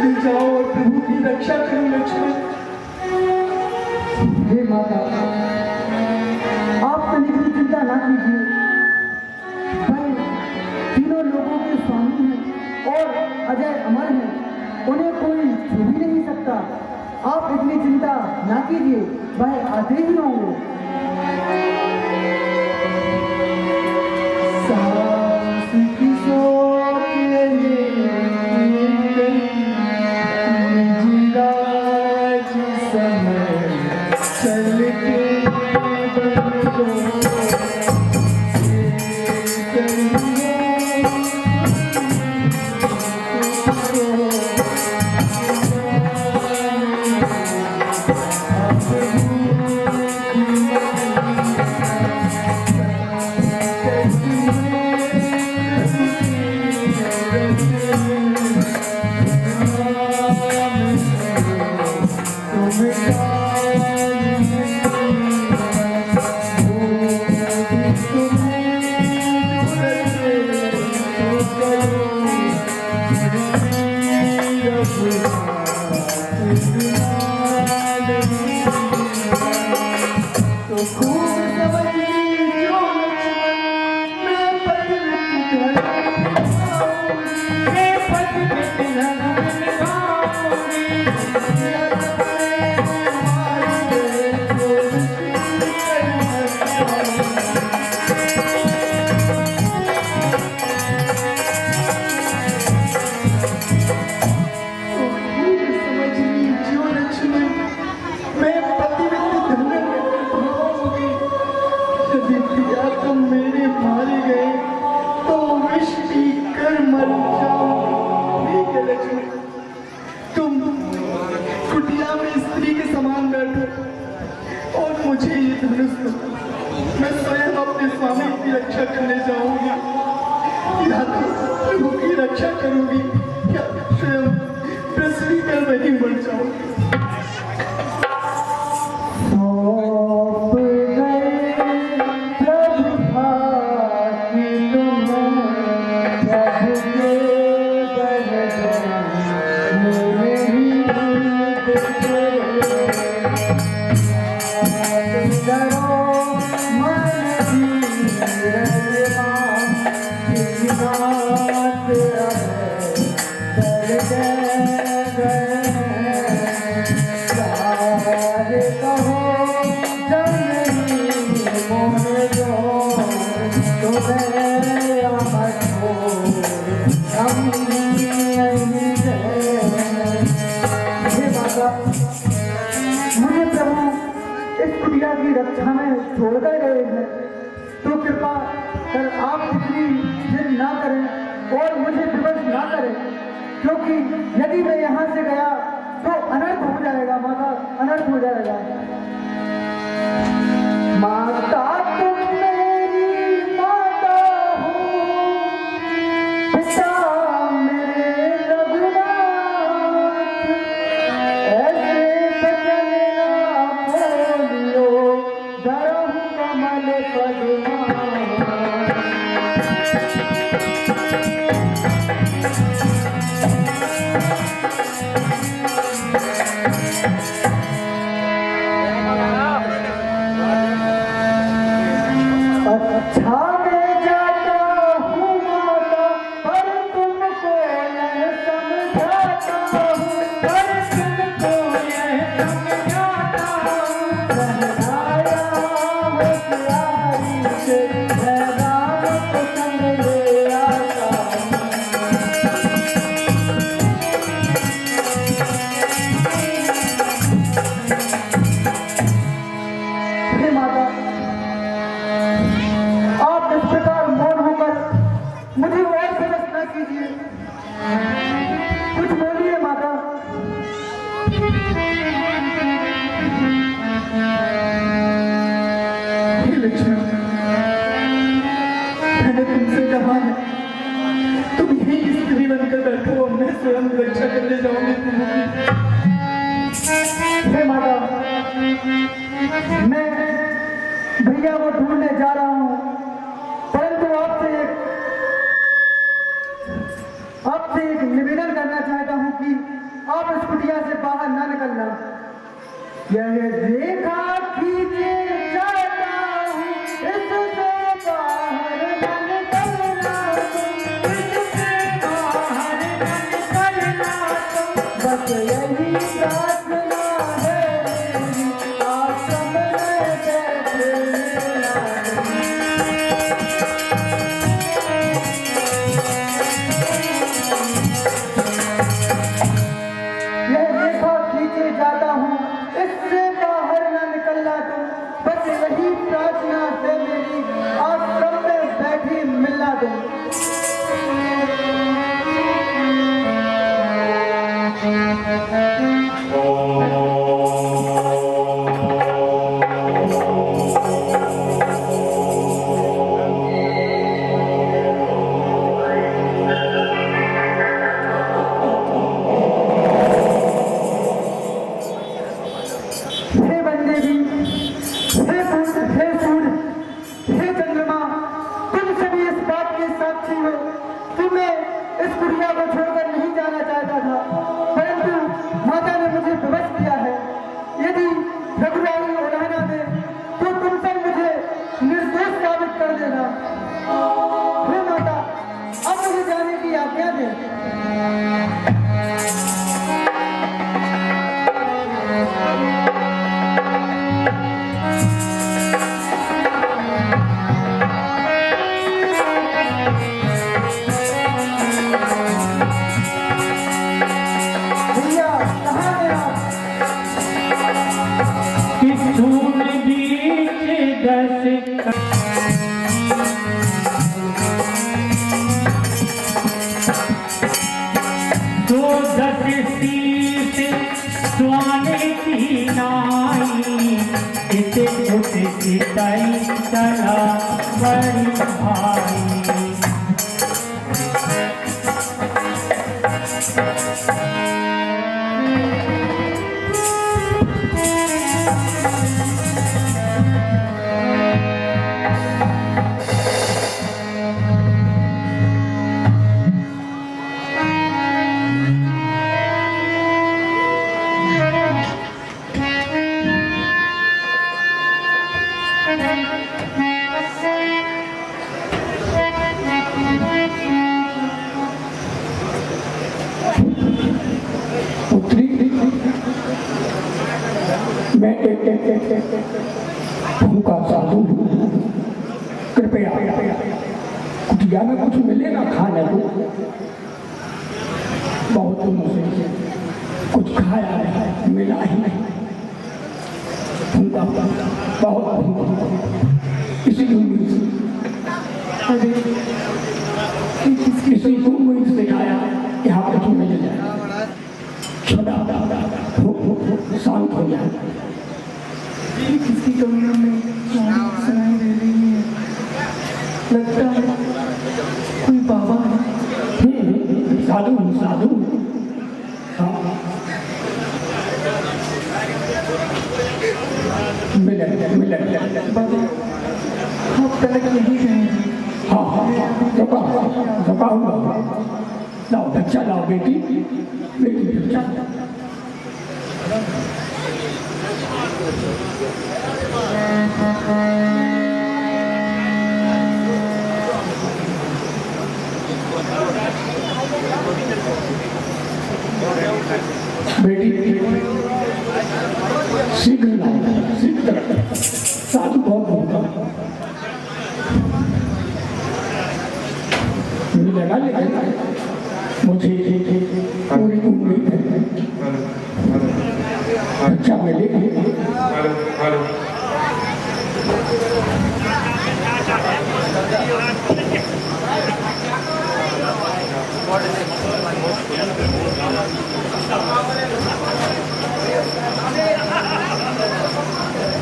मंदिर जाओ और प्रभु की रक्षा करो लक्ष्मण। हे माता, आप तनिक भी चिंता ना कीजिए। भाई तीनों लोगों के स्वामी हैं और अजय अमर हैं, उन्हें कोई छू भी नहीं सकता। आप इतनी चिंता ना कीजिए, भाई आते ही होंगे। सांस की सोच चल के मैं स्वयं अपने स्वामी की रक्षा करने जाऊंगी, या तो प्रभु की रक्षा करूंगी या स्वयं पृथ्वी पर वही मर जाऊंगी। मुझे प्रभु इस कुटिया की रक्षा में छोड़कर गए हैं, तो कृपा कर आप इतनी जिद ना करें और मुझे विवश ना करें, क्योंकि यदि मैं यहाँ से गया तो अनर्थ हो जाएगा माता, अनर्थ हो जाएगा। माता तुम मेरी माता हो, पिता मेरे रघुनाथ, ऐसे बचन ना बोलियो, धरहु कमल पद्मा। अच्छा मैं जाता हूँ माता, पर तुमको यह समझाता हूँ, पर तुमको यह समझाता हूँ। सहनाया होशियारी से मैं राम को संग ले आता हूँ। हे माता, आप इस प्रकार मौन होकर मुझे और विवश न कीजिए, कुछ बोलिए माता। हे लक्ष्मण, मैंने तुमसे कहा है तुम यही स्त्री बनकर बैठो और मैं स्वयं रक्षा करने जाऊंगी तुम्हारी। हे माता, मैं भैया को ढूंढने जा रहा हूँ, परंतु आपसे एक निवेदन करना चाहता हूँ कि कुटिया से बाहर ना निकलना। यह रेखा खींचे जाता हूँ, इससे बाहर ना निकलना तुम, इससे बाहर ना निकलना तुम। बस यही प्रार्थना है मेरी, आश्रम में बैठे यह रेखा खींचे जाता हूँ, इससे बाहर ना निकलना तुम। बस यही प्रार्थना है मेरी, आश्रम में बैठी मिलना तुम। हे बंदेवी, हे बुध, हे सूर्य, हे चंद्रमा, तुम सभी इस बात के साक्षी हो कि मैं इस कुटिया को छोड़कर नहीं जाना चाहता था, परंतु माता ने मुझे विवश किया है। यदि रघुराई उड़ाना दे तो तुम सब मुझे निर्दोष साबित कर देना। हे माता, अब मुझे जाने की आज्ञा दे। भैया, कहाँ हैं आप? किसुन बीच दस दो दस शीश स्वाने की नाई, इसे उसे चिताई चला बड़ी भाई। मैं उनका साधु हूँ, कृपया कुटिया में कुछ मिलेगा खाने को? बहुत दिनों से कुछ खाया है, मिला ही नहीं। उनका बहुत इसी उम्मीद से आया कि हाँ कुछ मिल जाए, छोड़ा शांत हो जाए। किसकी कमियों में सुनाई दे रही है, लगता है कोई बाबा है। साधु हाँ मिले बाबा, आप तलक यही रहेंगे। हाँ लाओ बच्चा, लाओ बेटी बच्चा। बेटी शीघ्र लाओ, शीघ्र। साधु बहुत भूखा मिलेगा, लेकिन मुझे पूरी उम्मीद है बच्चा मिलेगा।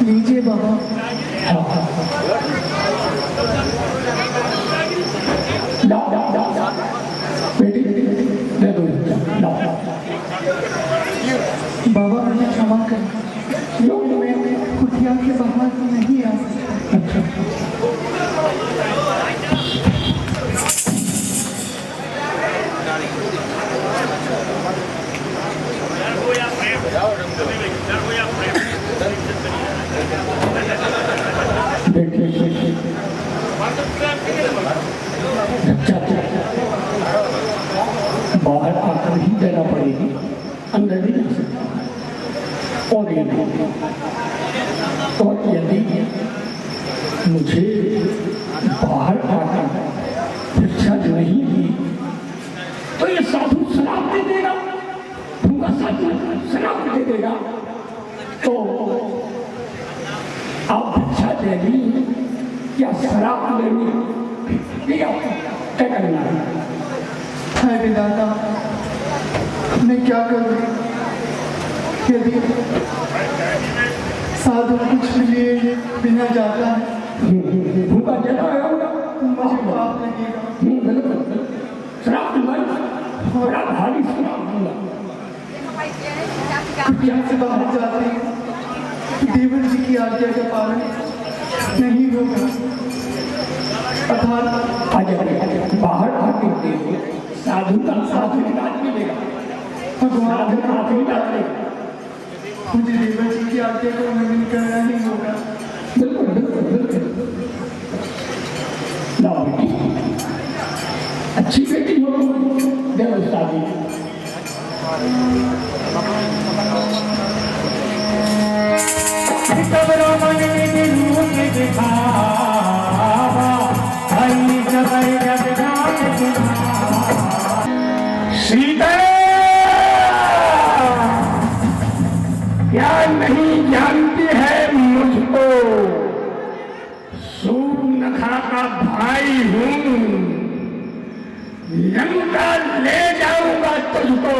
लीजिए बाबा। बेटी दे दो, बाबा मुझे क्षमा करें, मैं कुटिया के बाहर नहीं आ सकता। अंदर नहीं जा सकता। और यदि मुझे बाहर आकर शिक्षा नहीं दी तो ये साधु शराब दे देगा, भूखा साधु शराब दे देगा। तो आप भिक्षा देनी या शराब लेनी, ये क्या करना है? हाय विधाता, मैं क्या करूं? यदि साधु कुछ भी लिए बिना जाता है भूखा ज्यादा होगा तो मुझे पाप लगेगा। बिल्कुल शराब दूंगा, बड़ा भारी शराब दूंगा। यहाँ से बाहर जाते हैं देवर जी की आज्ञा का पालन नहीं होगा। अर्थात बाहर आके देखो, साधु का आशीर्वाद मिलेगा, भगवान साधु का आशीर्वाद मिलेगा। मुझे देवर जी की आज्ञा को उल्लंघन करना ही होगा। बिल्कुल बिल्कुल बिल्कुल। लाओ बेटी, अच्छी बेटी हो, देव शादी कब्रों मन के रूप दिखावा, भाई जबर जब जान सीता क्या नहीं जानती है मुझको, सूर्पनखा का भाई हूँ, लंका ले जाऊंगा तुझको।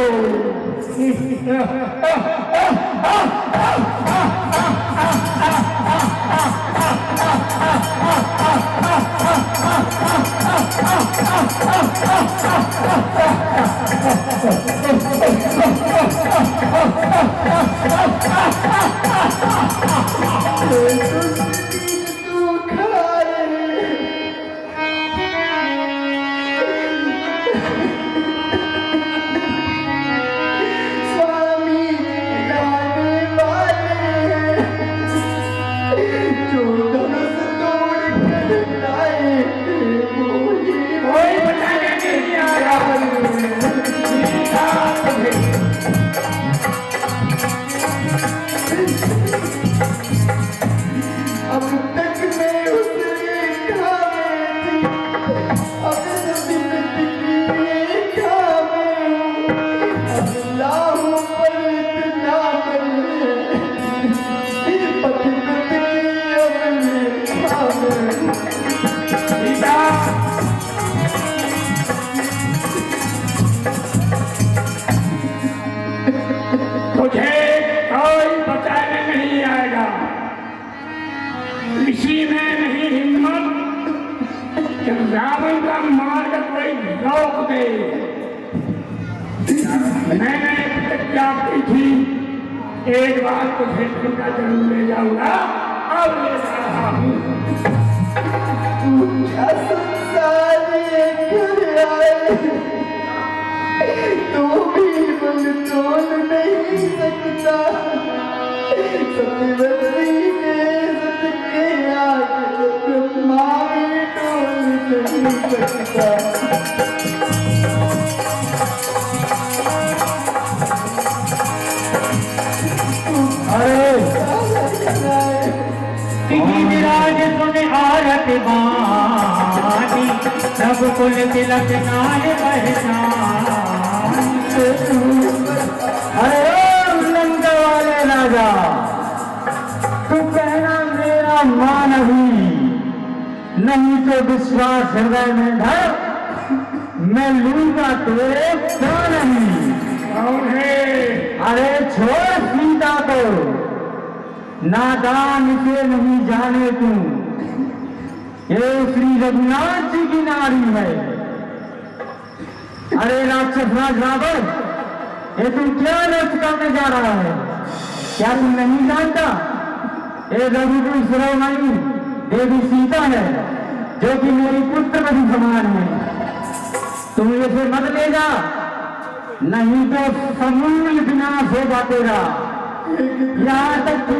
किसी में नहीं हिम्मत कि रावण का मार्ग कोई रोक दे। मैंने प्रतिज्ञा की थी, एक बार तुझे लंका जरूर ले जाऊंगा, अब ले जा रहा हूँ। तू भी मन तोड़ नहीं सकता, सत्यवती के सत्य आगे ब्रह्मा भी तोड़ नहीं सकता। अरे विराज सुन आरत बानी, सब कुल तिलक नाल पहचान। अरे लंका वाले राजा, तू कहना मेरा मान अभी, नहीं तो विश्वास हृदय में धर, मैं लूंगा तेरे प्राण ही। कौन है? अरे छोड़ सीता को, नादान से नहीं जाने तू, ये श्री रघुनाथ जी की नारी है। अरे राक्षस राज रावण, ये तू क्या रच करने जा रहा है? क्या तू नहीं जानता ये रघुकुल शिरोमणि देवी सीता है, जो कि मेरी पुत्र बड़ी समान है। तुम इसे मत ले जा, नहीं तो समूल विनाश होगा तेरा। यहाँ तक कि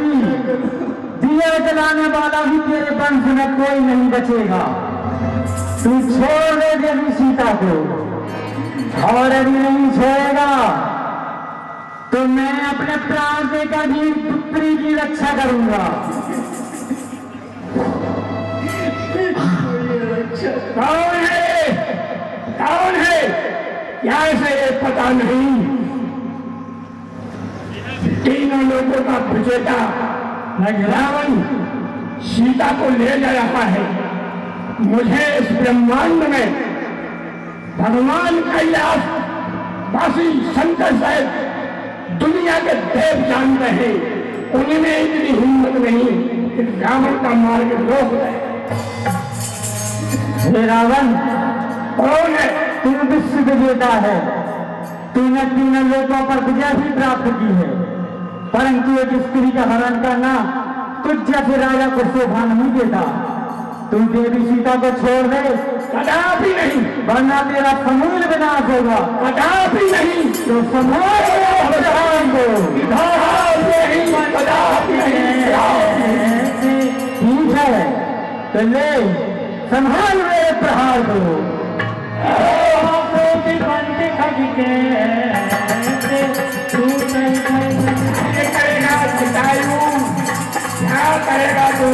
दिया जलाने वाला भी तेरे वंश में कोई नहीं बचेगा। तू छोड़ दे देवी सीता को, और यदि नहीं छोड़ेगा तो तो मैं अपने प्राण देकर भी पुत्री की रक्षा करूंगा। कौन है? कौन है? क्या इसे ये पता नहीं? तीनों लोगों का विजेता रावण सीता को ले जा रहा है। मुझे इस ब्रह्मांड में भगवान कैलाश वासी शंकर साहब दुनिया के देव जानते हैं। उनमें इतनी हिम्मत नहीं कि रावण का मार्ग रोक दे। हे रावण, कौन है? तू विश्व विजेता है। तूने तीनों लोगों पर विजय भी प्राप्त की है, परंतु एक स्त्री का हरण करना तुझ जैसे राजा को शोभा नहीं देता। तू देवी सीता को छोड़ दे, कदापि नहीं। वरना तेरा समूल विनाश होगा। कदापि नहीं। तो समूल विनाश हो। नहीं, कदापि नहीं। ठीक है, तो ले संभाल मेरे प्रहार को। करेगा जटायु, क्या करेगा तू?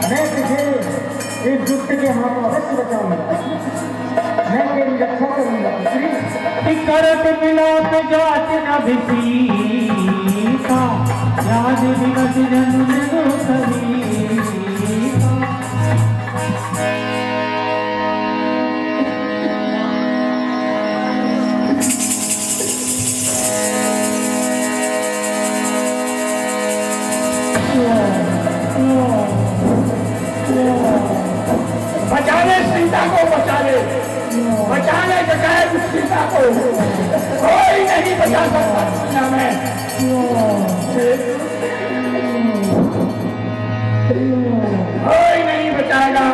मैं तुझे इस दुष्ट के हाथों अवश्य बचाऊंगा। मैं तेरी रक्षा करूंगा। करत मिलाप जात न भिसीता, याद दिवस जन्म सलीता। बचा ले सीता को, बचा ले, बचा ले जटायु सीता को। कोई नहीं बचा सकता दुनिया में। कोई नहीं बचाएगा।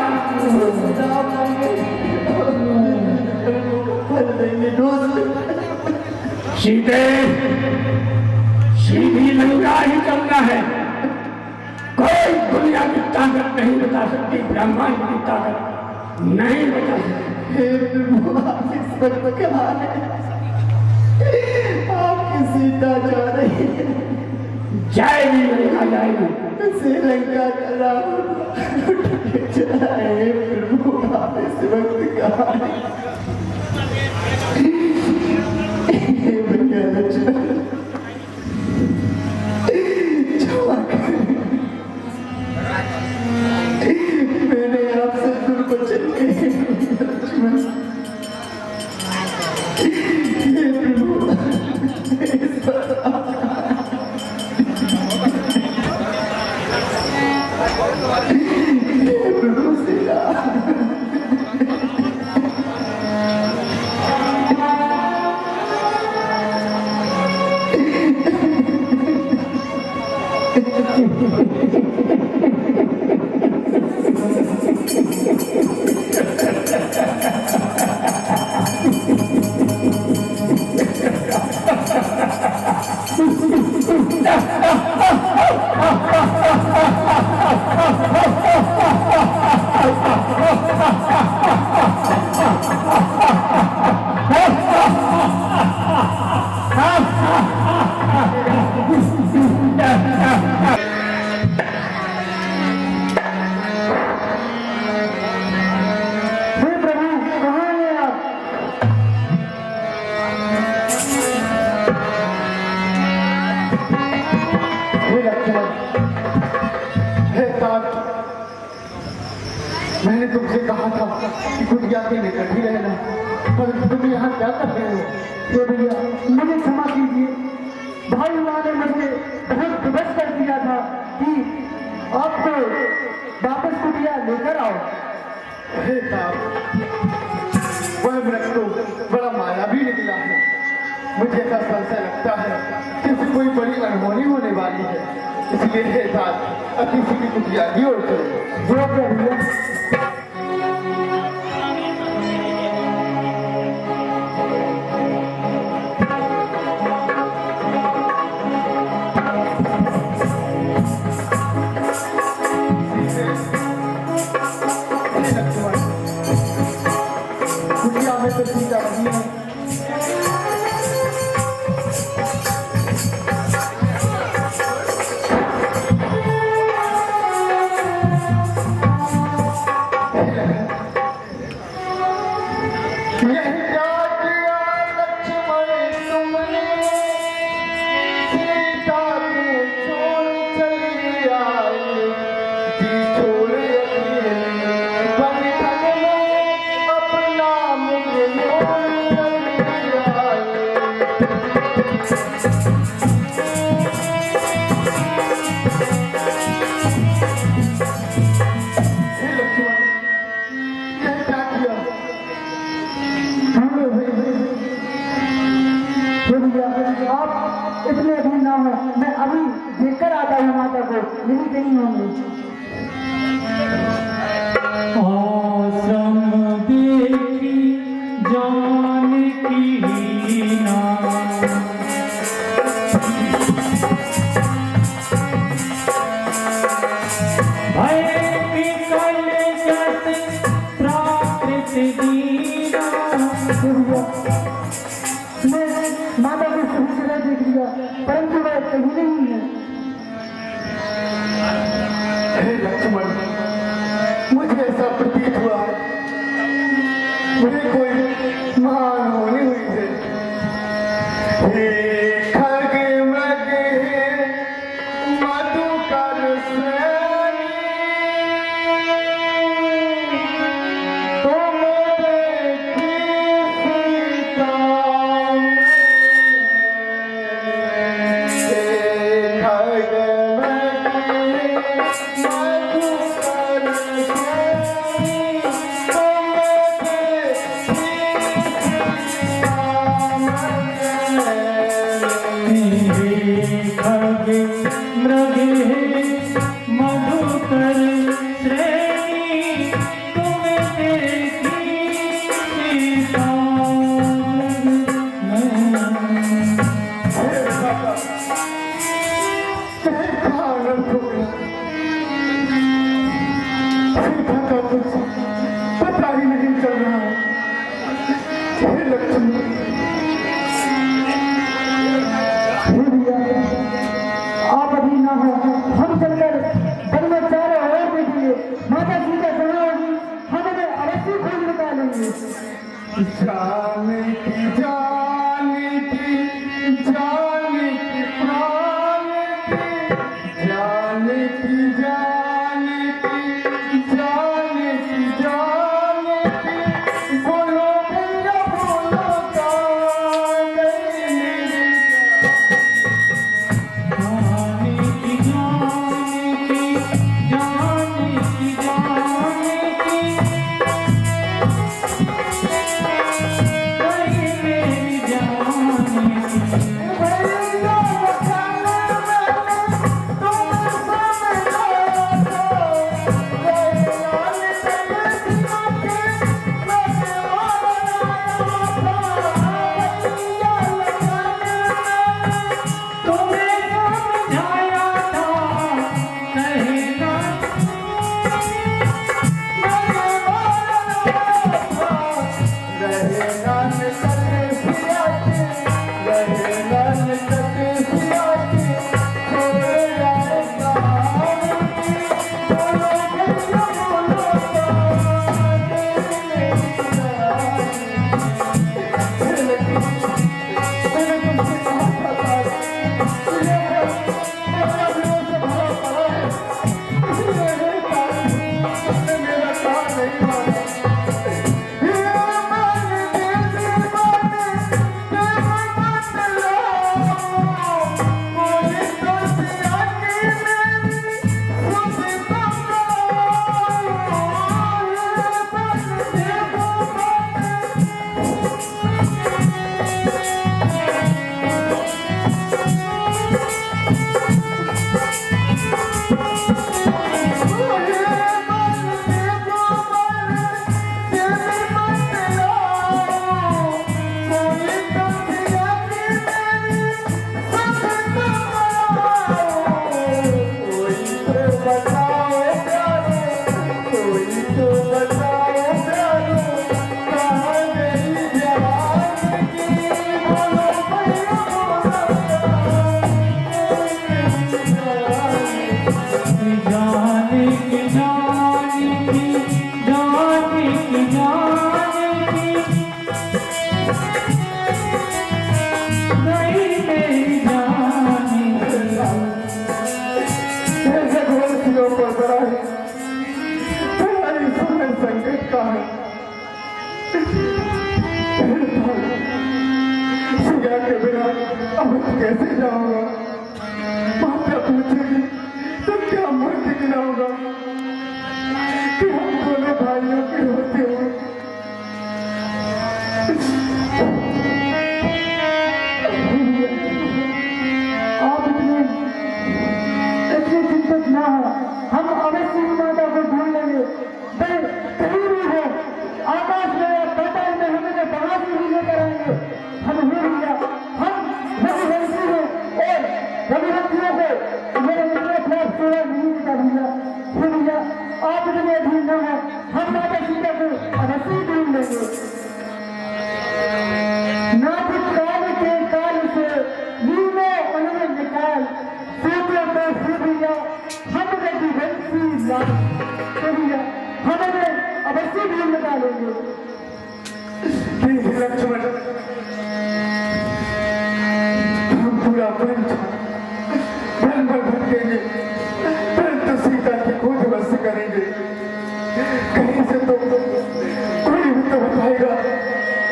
सीधे सीधी लंका ही चलना है। कोई दुनिया की ताकत नहीं बचा सकती, ब्रह्मांड की ताकत नहीं बचा सकती। हे प्रभु, आप इस वक्त कहाँ हैं? आपकी सीता जा रही है। जाएगी लंका, जाएगी। श्रीलंका का राम लुट के चला है। हे प्रभु, आप इस वक्त कहाँ हैं? हे भैया लक्ष्मण, क्षमा करें। मैंने आपसे दुर्वचन कहे लक्ष्मण। हे प्रभु, इस पर हे प्रभु सीता, मैंने तुमसे कहा था कि कुटिया के निकट ही रहना, पर तुम यहाँ क्या कर रहे हो? तो भैया मुझे क्षमा कीजिए, भाई ने मुझे बहुत विवश कर दिया था कि आपको वापस कुटिया लेकर आओ। हे साहब, वह मृग तो बड़ा मायावी निकला है। मुझे ऐसा संशय लगता है कि इससे कोई बड़ी अनहोनी होने वाली है। इसलिए हे साहब, अब किसी की कुटिया की ओर चलो। जो भैया जा रही है। यह क्या किया लक्ष्मण तुमने, सीता को छोड़ चली आई, जी छोड़ अकेले बंधन में अपना मुझे मोड़ चली आई। हे लक्ष्मण, यह क्या किया? आप इतने अभी ना हो, मैं अभी देखकर आता हूँ माता को, यही कहीं होंगे। आश्रम देखी जानकी नाम, भय विकल जस प्राकृत दीना। मैं माता को सही तरह देख लिया, परंतु वह कहीं नहीं है। हे लक्ष्मण, मुझे ऐसा प्रतीत हुआ मुझे कोई महान होनी हुई है। हे खग मृग हे मधुकर श्रेणी, तुम देखी सीता हे खग मृग हे मधुकर श्रेणी, तुम देखी खग मृग मधुकर श्रेणी, तुम देखी सीता हे माता, कहाँ अनर्थ हो गया? सीता का कुछ पता ही नहीं चल रहा है। हे लक्ष्मण, हे भैया, आप अभी ना हो, हम चलकर वन में चारों ओर देखेंगे। माता सीता जहाँ होगी, हम उन्हें अवश्य खोज निकालेंगे। जानकी जानकी जानकी प्राण की, जानकी जानकी जानकी जानकी, बोलो भैया बोलो जानकी। कैसे जाऊंगा? माता पूछेगी तो क्या मुंह दिखलाऊंगा कि हम दोनों भाइयों के होते हुए आप इतने चिंतित ना हो, हम अवश्य ही माता को ढूंढ लेंगे। वे कहीं भी हो, आकाश में या पाताल में हम इन्हें बाहर भी लेकर आएंगे। हम भैया, हम रघुवंशी हैं और रघुवंशियों को मेरे मित्र खिलाफ सेवा नहीं देता भैया। भैया आप इतने अधीन न हो, हम माता सीता को अवश्य ही ढूंढ लेंगे। नाथ काल के काल से लीलो उन्हें निकाल, सूत्रों को भैया हम रघुवंशी लाल भैया, हम इन्हें अवश्य ढूंढ निकालेंगे। हे लक्ष्मण, हम पूरा वन भर भटकेंगे परंतु सीता की खोज अवश्य करेंगे। कहीं से तो कोई भी तो बताएगा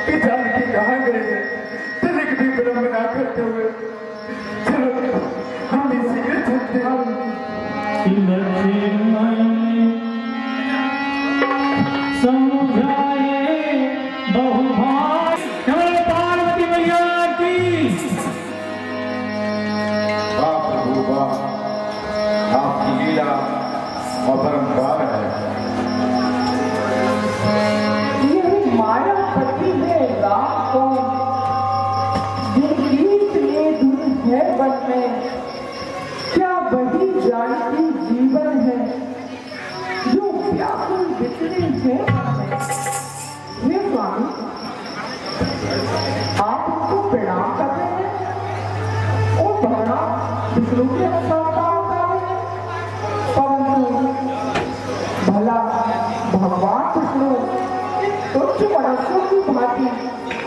कि जानकी कहाँ गई है। तनिक भी विलंब ना करते हुए चलो हम इसी के चलते समझाए बहु भाई, चलो पार्वती मैया की। वाह प्रभु वाह, आपकी लीला अपरंपार है। यही मायापति है राम को, जिनकी लिए दूर है बन में, क्या वही जानकी जीवन है जो व्याकुल बिखरे है मन में। हे स्वामी, आप उनको प्रणाम कर रहे हैं और भगवान विष्णु के अनुसार काम कर रहे हैं, परंतु भला भगवान विष्णु तुच्छ मनुष्यों की भांति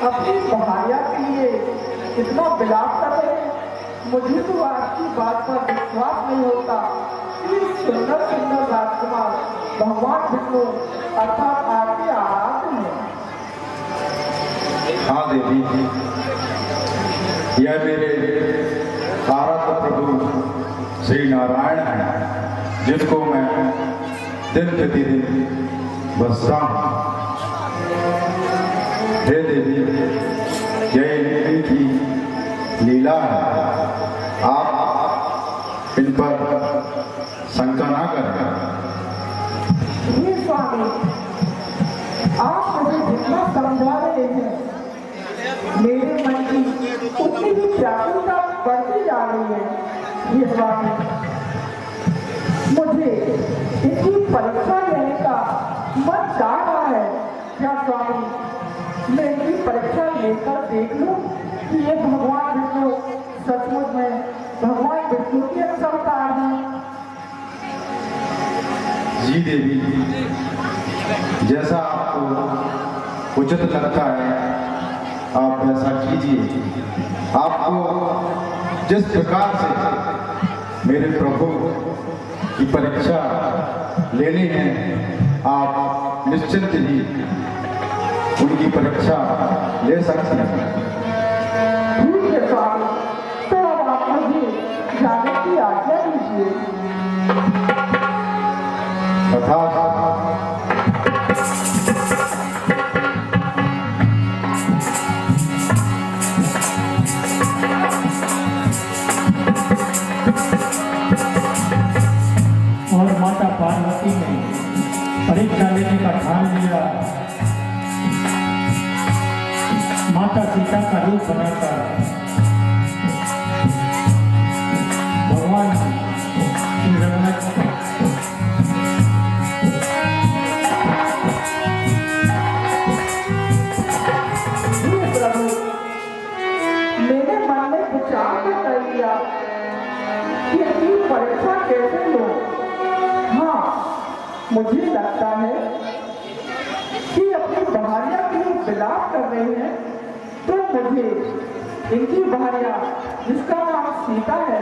अपनी भार्या के लिए इतना विलाप कर रहे हैं। मुझे तो आपकी बात पर विश्वास नहीं होता कि सुंदर सुंदर राजकुमार भगवान विष्णु अर्थात आपके आराध्य हैं। हाँ देवी, यह मेरे आराध्य प्रभु श्री नारायण है, जिनको मैं दिन प्रतिदिन बसता हूँ। हे देवी, यह इनकी लीला है, आप इन पर शंका ना करें। हे स्वामी, आप मुझे जितना समझा रहे हैं, मेरे मन की उतनी ही व्याकुलता बढ़ती जा रही है। हे स्वामी, मुझे इनकी परीक्षा लेने का मन चाह रहा है। क्या स्वामी, मैं इनकी परीक्षा लेकर देख लूं कि ये भगवान विष्णु सचमुच में भगवान विष्णु के अवतार हैं। जी देवी, जैसा आपको उचित लगता है आप वैसा कीजिए। आपको जिस प्रकार से मेरे प्रभु की परीक्षा लेनी है, आप निश्चिंत ही उनकी परीक्षा ले सकते हैं। ठीक है स्वामी, तो अब आप मुझे जाने की आज्ञा दीजिए। तथा और माता पार्वती ने परीक्षा लेने का ठान लिया। माता सीता का रूप बनाकर भगवान श्री रघुनाथ प्रभु, मेरे मन में विचार तो कर लिया कि इनकी परीक्षा कैसे लो। हाँ, मुझे लगता है कि अपनी भार्या के लिए विलाप कर रहे हैं, तो मुझे इनकी भार्या जिसका नाम सीता है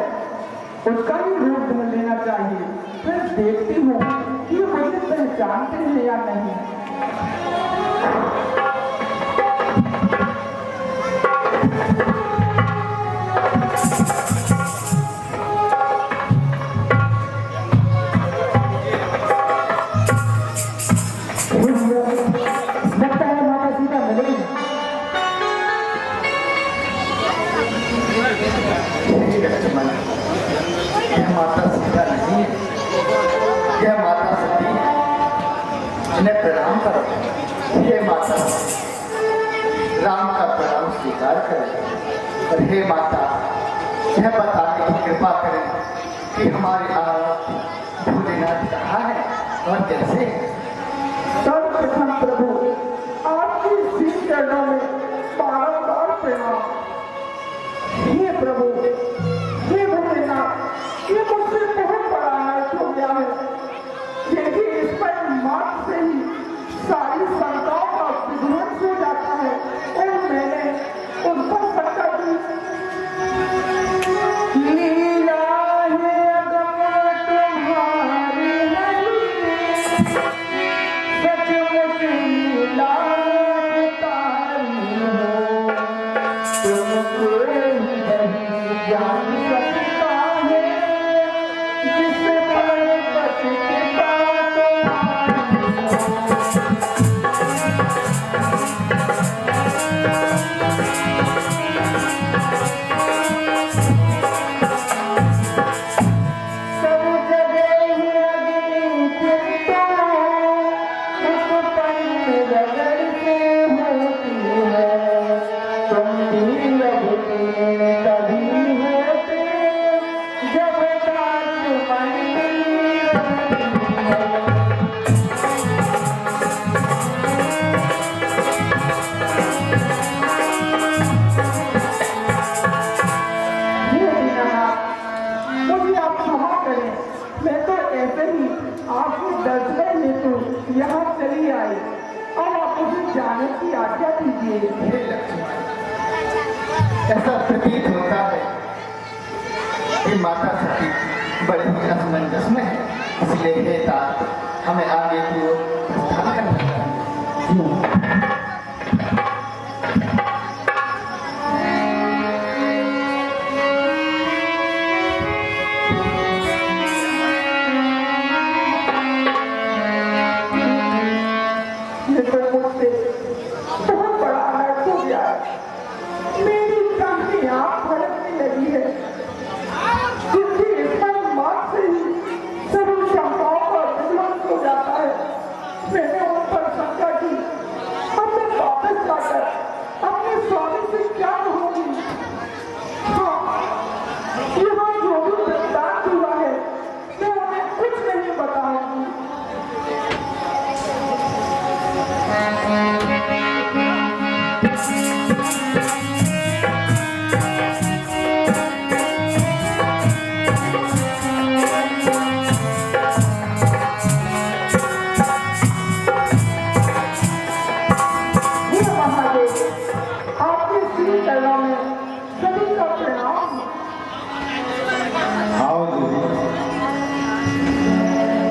उसका ही रूप धर लेना चाहिए। फिर देखती हूँ कि मुझे पहचानते हैं या नहीं। हे लक्ष्मण, यह माता सीता नहीं है, यह माता सती है। इन्हें प्रणाम करो। हे माता, राम का प्रणाम स्वीकार करें। और हे माता, यह बताने की कृपा करें कि हमारे आराध्य भोलेनाथ कहाँ है और कैसे है। सर्वप्रथम प्रभु आपकी श्री चरणों में बारंबार प्रणाम। हे प्रभु, हे भोलेनाथ, ये मुझसे बहुत बड़ा अनर्थ हो गया है। यदि इस पर मात्र से ही सारी शंकाओं का विध्वंस हो जाता है और मैंने उन पर शंका की। लीला है अगम तुम्हारी नहीं, सचमुच लीला तारी हो, तुमको नहीं जान सकता है, जिस पर्वत के पास तुम्हारी हो। सब जगह ही अग्नि चिंता उस पंच रगड़ से होती है, तुम भी अग्नि तभी होते जब कांच मंदिर रगड़ती है। हे दीनानाथ, मुझे आप क्षमा करें। मैं तो ऐसे ही आपके दर्शन हेतु यहाँ चली आई। अब आप मुझे जाने की आज्ञा दीजिए। हे लक्ष्मण, ऐसा प्रतीत होता है कि माता सती बड़ी ही असमंजस में है, इसलिए हे तात, हमें आगे की ओर प्रस्थान करना चाहिए। ये तो मुझसे बहुत बड़ा अनर्थ हो गया है। मेरी काफी आँख फड़कने लगी है, क्योंकि इसमें मात्र से ही सभी शंकाओं का विध्वंस हो जाता है। मैंने उन पर शंका की। अब मैं वापस जाकर अपने स्वामी से क्या कहूँगी? हाँ, यहाँ जो भी वृत्तांत हुआ है, मैं उन्हें कुछ नहीं बताऊंगी। हे महादेव, आपके श्री चरणों में सभी का प्रणाम। आओ दीदी,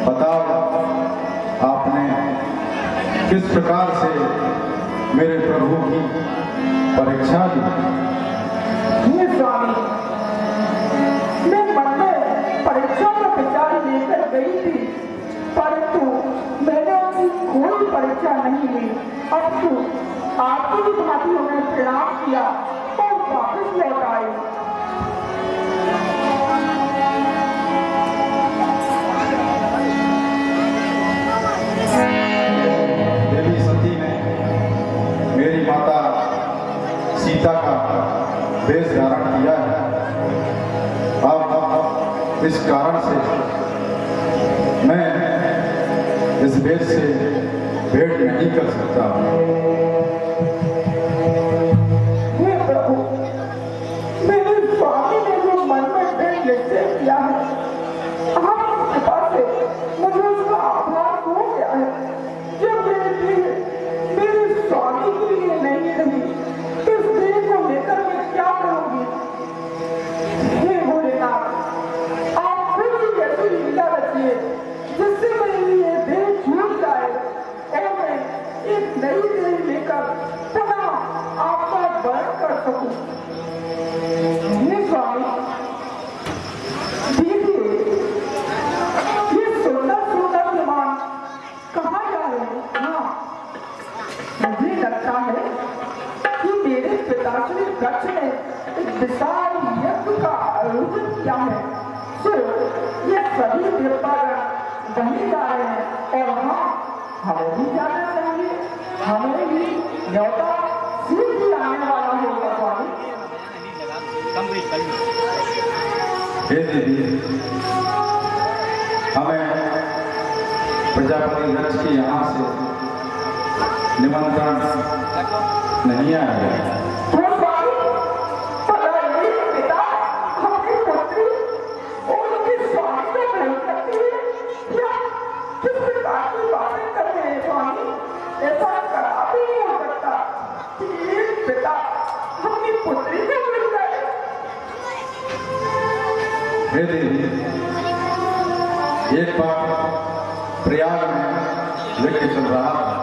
बताओ आपने किस प्रकार से मेरे प्रभु की परीक्षा दी। हे स्वामी, मैं मन में परीक्षा का विचार लेकर गई थी, परंतु मैंने उनकी कोई परीक्षा नहीं ली। अब तो आपकी भी भांति उन्हें प्रणाम किया और वापस लौट आई। देवी सती ने मेरी माता सीता का वेश धारण किया है। अब इस कारण से मैं इस वेश से भेंट नहीं कर सकता। हे प्रभु, मेरे स्वामी ने जो मन में दृढ़ निश्चय किया है, आपकी कृपा से मुझे उसका आभार हो गया है। जब मेरे लिए मेरे स्वामी के लिए नहीं रही, इस देह को लेकर मैं क्या करूंगी? हे भोलेनाथ, आप खुद ही ऐसी लीला रचिए जिससे मेरे लिए देह छूट जाए और मैं एक नई देह लेकर पुनः आपका वर्ण कर सकूं। हे स्वामी, देखिए, ये सुंदर सुंदर विमान कहाँ जा रहे हैं? हाँ, मुझे लगता है कि मेरे पिताश्री दक्ष ने एक विशाल न्योता शीघ्र ही आने वाला होगा स्वामी। हे देवी, हमें प्रजापति दक्ष के यहाँ से निमंत्रण नहीं आया। तो स्वामी, भला ये पिता अपनी पुत्री और उनके स्वामी को भूल सकती है क्या? किस प्रकार की बातें कर रहे हैं स्वामी? ऐसा कभी नहीं हो सकता कि एक पिता अपनी पुत्री को भूल जाए। हे देवी, एक बार प्रयाग में यज्ञ चल रहा था।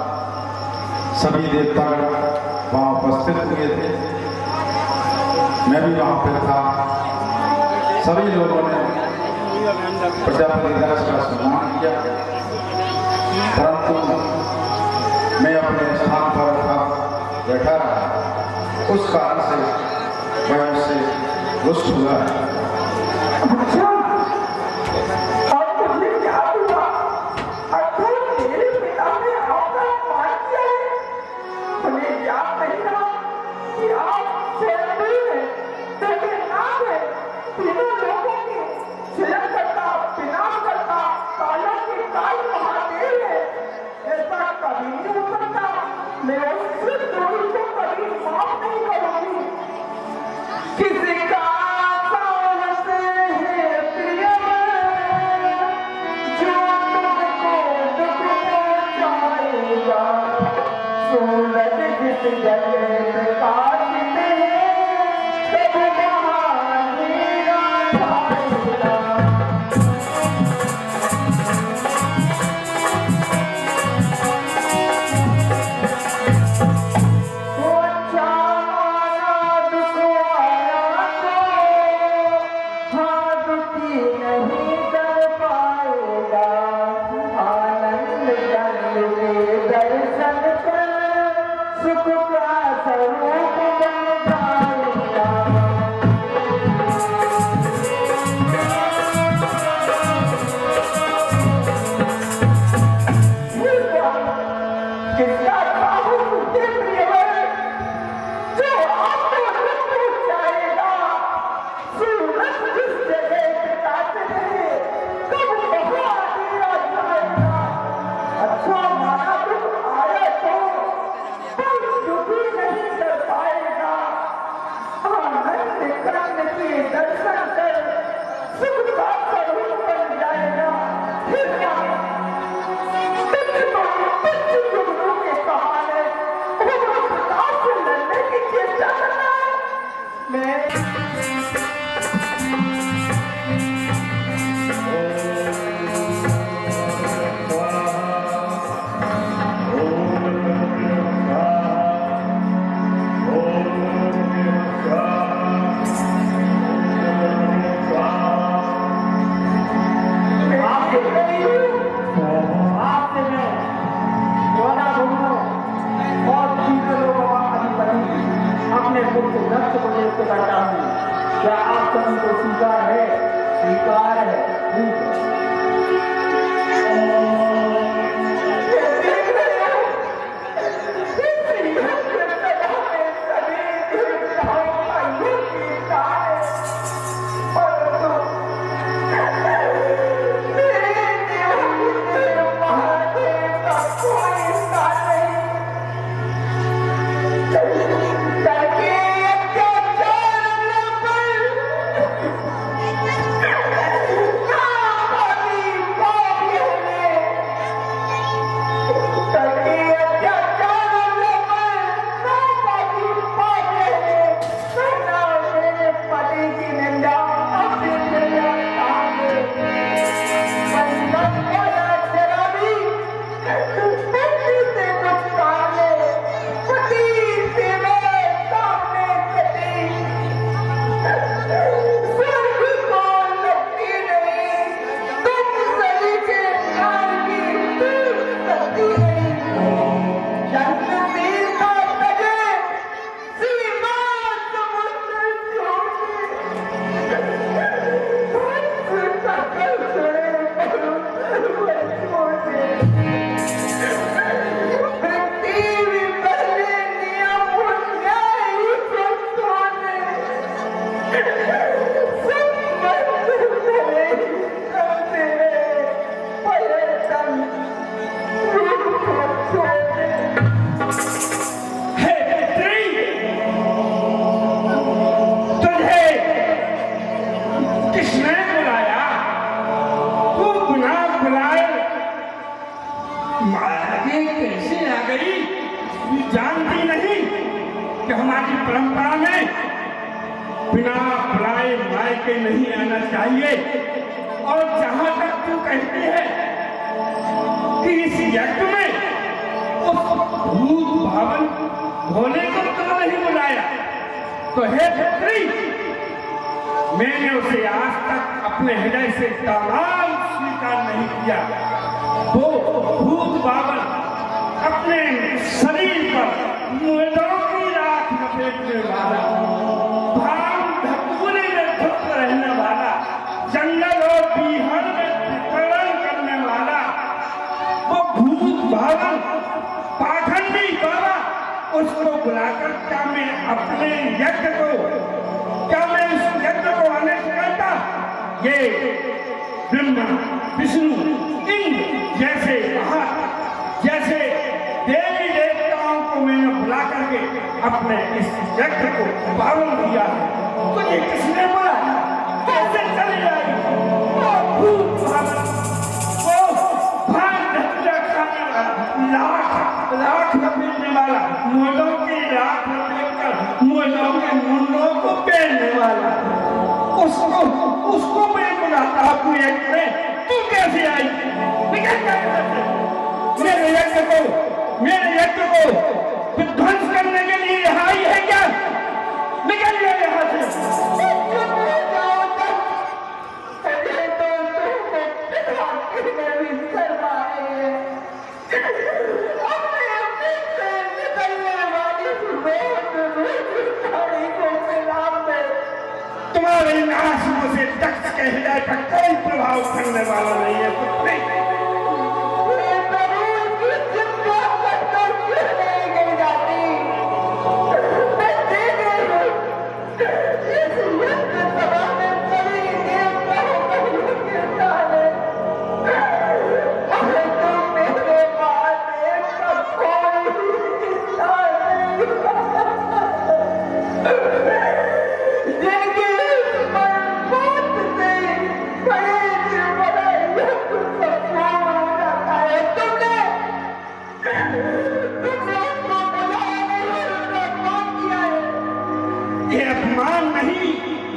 सभी देवतागण वहाँ उपस्थित हुए थे, मैं भी वहाँ पर था। सभी लोगों ने प्रजापति दक्ष का सम्मान किया, परंतु मैं अपने स्थान पर था, बैठा रहा। उस कारण से वह उससे रुष्ट हुआ। अच्छा, अब मुझे क्या हुआ? अर्थात मेरे पिता ने आपका अपमान किया है। मुझे याद नहीं था कि आप सेनापति हैं, जगन्नाथ हैं, तीनों लोगों के सृजनकर्ता, विनाशकर्ता, कालों के काल महादेव हैं। ऐसा कभी नहीं हो सकता। मैं उस द्रोही को कभी माफ नहीं करूंगी। किसी का साहस है प्रियवर, जो तुमको दुख पहुंचाएगा। सूरज जिस जगह प्रकाशित है, तब वहाँ अंधेरा छाएगा। तो अच्छा माना दुख आया तो, हाँ दुखी नहीं कर पाएगा। आनंद कंद के दर्शन कर सुख का स्वरूप बन जाएगा। किसका साहस मुझे प्रियवर, जो आपको दुख पहुंचाएगा। सूरज जिस जगह प्रकाशित है, कब वहाँ अंधेरा छाएगा। अच्छा माना दुख आया तो, पर दुखी नहीं कर पाएगा। आनंद कंद के दर्शन कर सुख का स्वरूप बन जाएगा। फिर क्या? जुगनू के सहारे उग्र प्रताप से लड़ने की चेष्टा करना है। मैं आपसे नहीं हूँ, आपसे मैं द्वारा घूमो और तीनों लोगों का अधिपति अपने पुत्र दक्ष को नियुक्त करता हूँ। क्या आप सभी को स्वीकार है? स्वीकार है, ठीक है। करके परंपरा में बिना बुलाए मायके नहीं आना चाहिए। और जहां तक तू कहती है कि इस यज्ञ में उस भूत भावन भोले को क्यों नहीं बुलाया, तो हे पुत्री, मैंने उसे आज तक अपने हृदय से दामाद स्वीकार नहीं किया। वो भूत भावन अपने शरीर पर मुर्दों की राख लपेटने वाला, भांग धतूरे में धुत रहने वाला, जंगल और बीहड़ में विचरण करने वाला वो भूत भावन पाखंडी बाबा, उसको बुलाकर क्या मैं अपने यज्ञ को, क्या मैं इस यज्ञ को अनष्ट करता? ये ब्रह्मा विष्णु इंद्र जैसे देवी देवताओं को मैंने बुला करके अपने इस यज्ञ को पावन किया है। तो ये किसने बोला? कैसे चली आई वो भूत भावन, वो भांग धतूरा खाने वाला, लाख लपेटने वाला, मुंडों की राख लपेटकर मुंडों के मुंडों को पहनने वाला, उसको मैं बुलाता अपने यज्ञ में। तू कैसे आई? निकल जा मेरे यज्ञ को विध्वंस करने के लिए यहाँ आई है क्या? निकल जा यहाँ से। तुम्हारे नाशों से दक्ष के हृदय पर कोई प्रभाव करने वाला नहीं है पुत्री।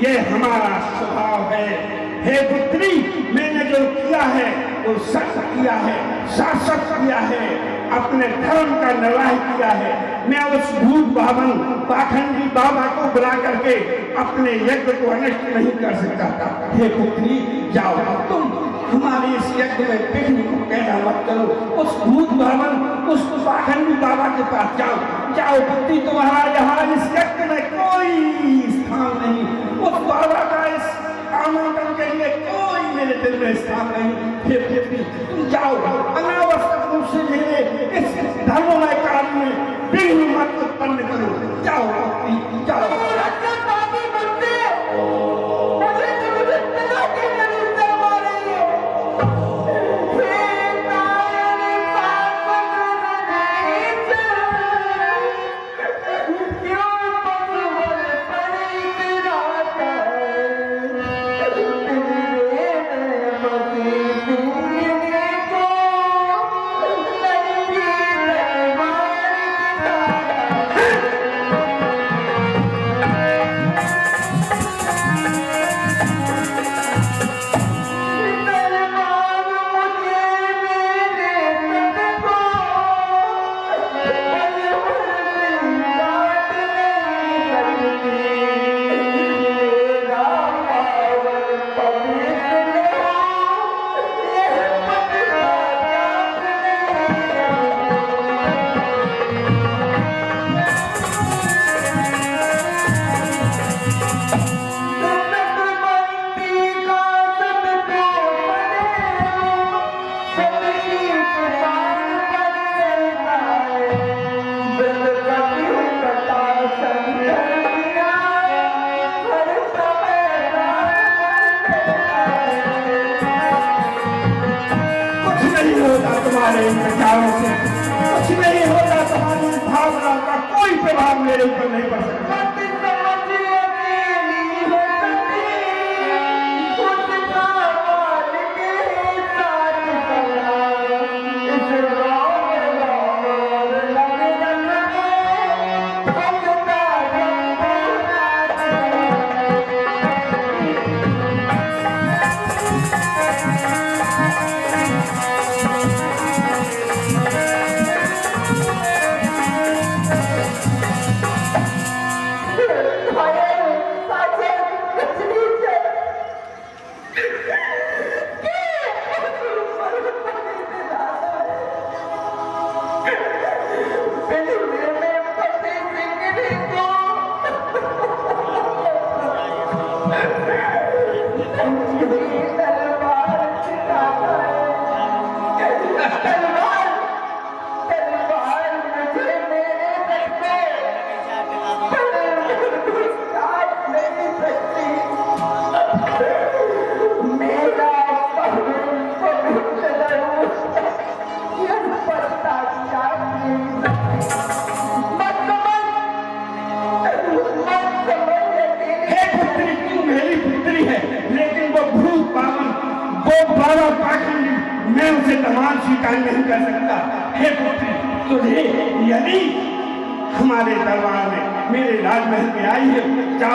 ये हमारा स्वभाव है। हे पुत्री, मैंने जो किया है वो सच किया है, शासक किया है, अपने धर्म का निर्वाह किया है। मैं उस भूत भावन पाखंडी बाबा को बुला करके अपने यज्ञ को अनिष्ट नहीं कर सकता था। हे पुत्री, जाओ, तुम हमारे इस यज्ञ में विघ्न को पैदा मत करो। उस भूत भावन, उस पाखंडी बाबा के पास जाओ पुत्री, तुम्हारा यहाँ इस यज्ञ में कोई स्थान नहीं। उस बाबा का इस आमंत्रण के लिए कोई मेरे दिल में स्थान नहीं। हे पुत्री, तुम जाओ, अनावश्यक रूप से मेरे इस धर्ममय कार्य में विघ्न मत उत्पन्न करो। जाओ पुत्री, जाओ। तुम्हारे विचारों से कुछ नहीं होता, तुम्हारी भावना का कोई प्रभाव मेरे ऊपर नहीं पड़ सकता। तलवार छिड़ाता है। तलवार मुझे मेरे सकते काट नहीं सकती। मेरा पवित्र यह पत्ता काट नहीं हे पुत्री, तू मेरी पुत्री है, लेकिन वो भूत पावन, वो बाबा पाखंडी, मैं उसे तमाम स्वीकार नहीं कर सकता। हे पुत्री, तुझे यदि हमारे दरबार में मेरे राजमहल में आई है, जाओ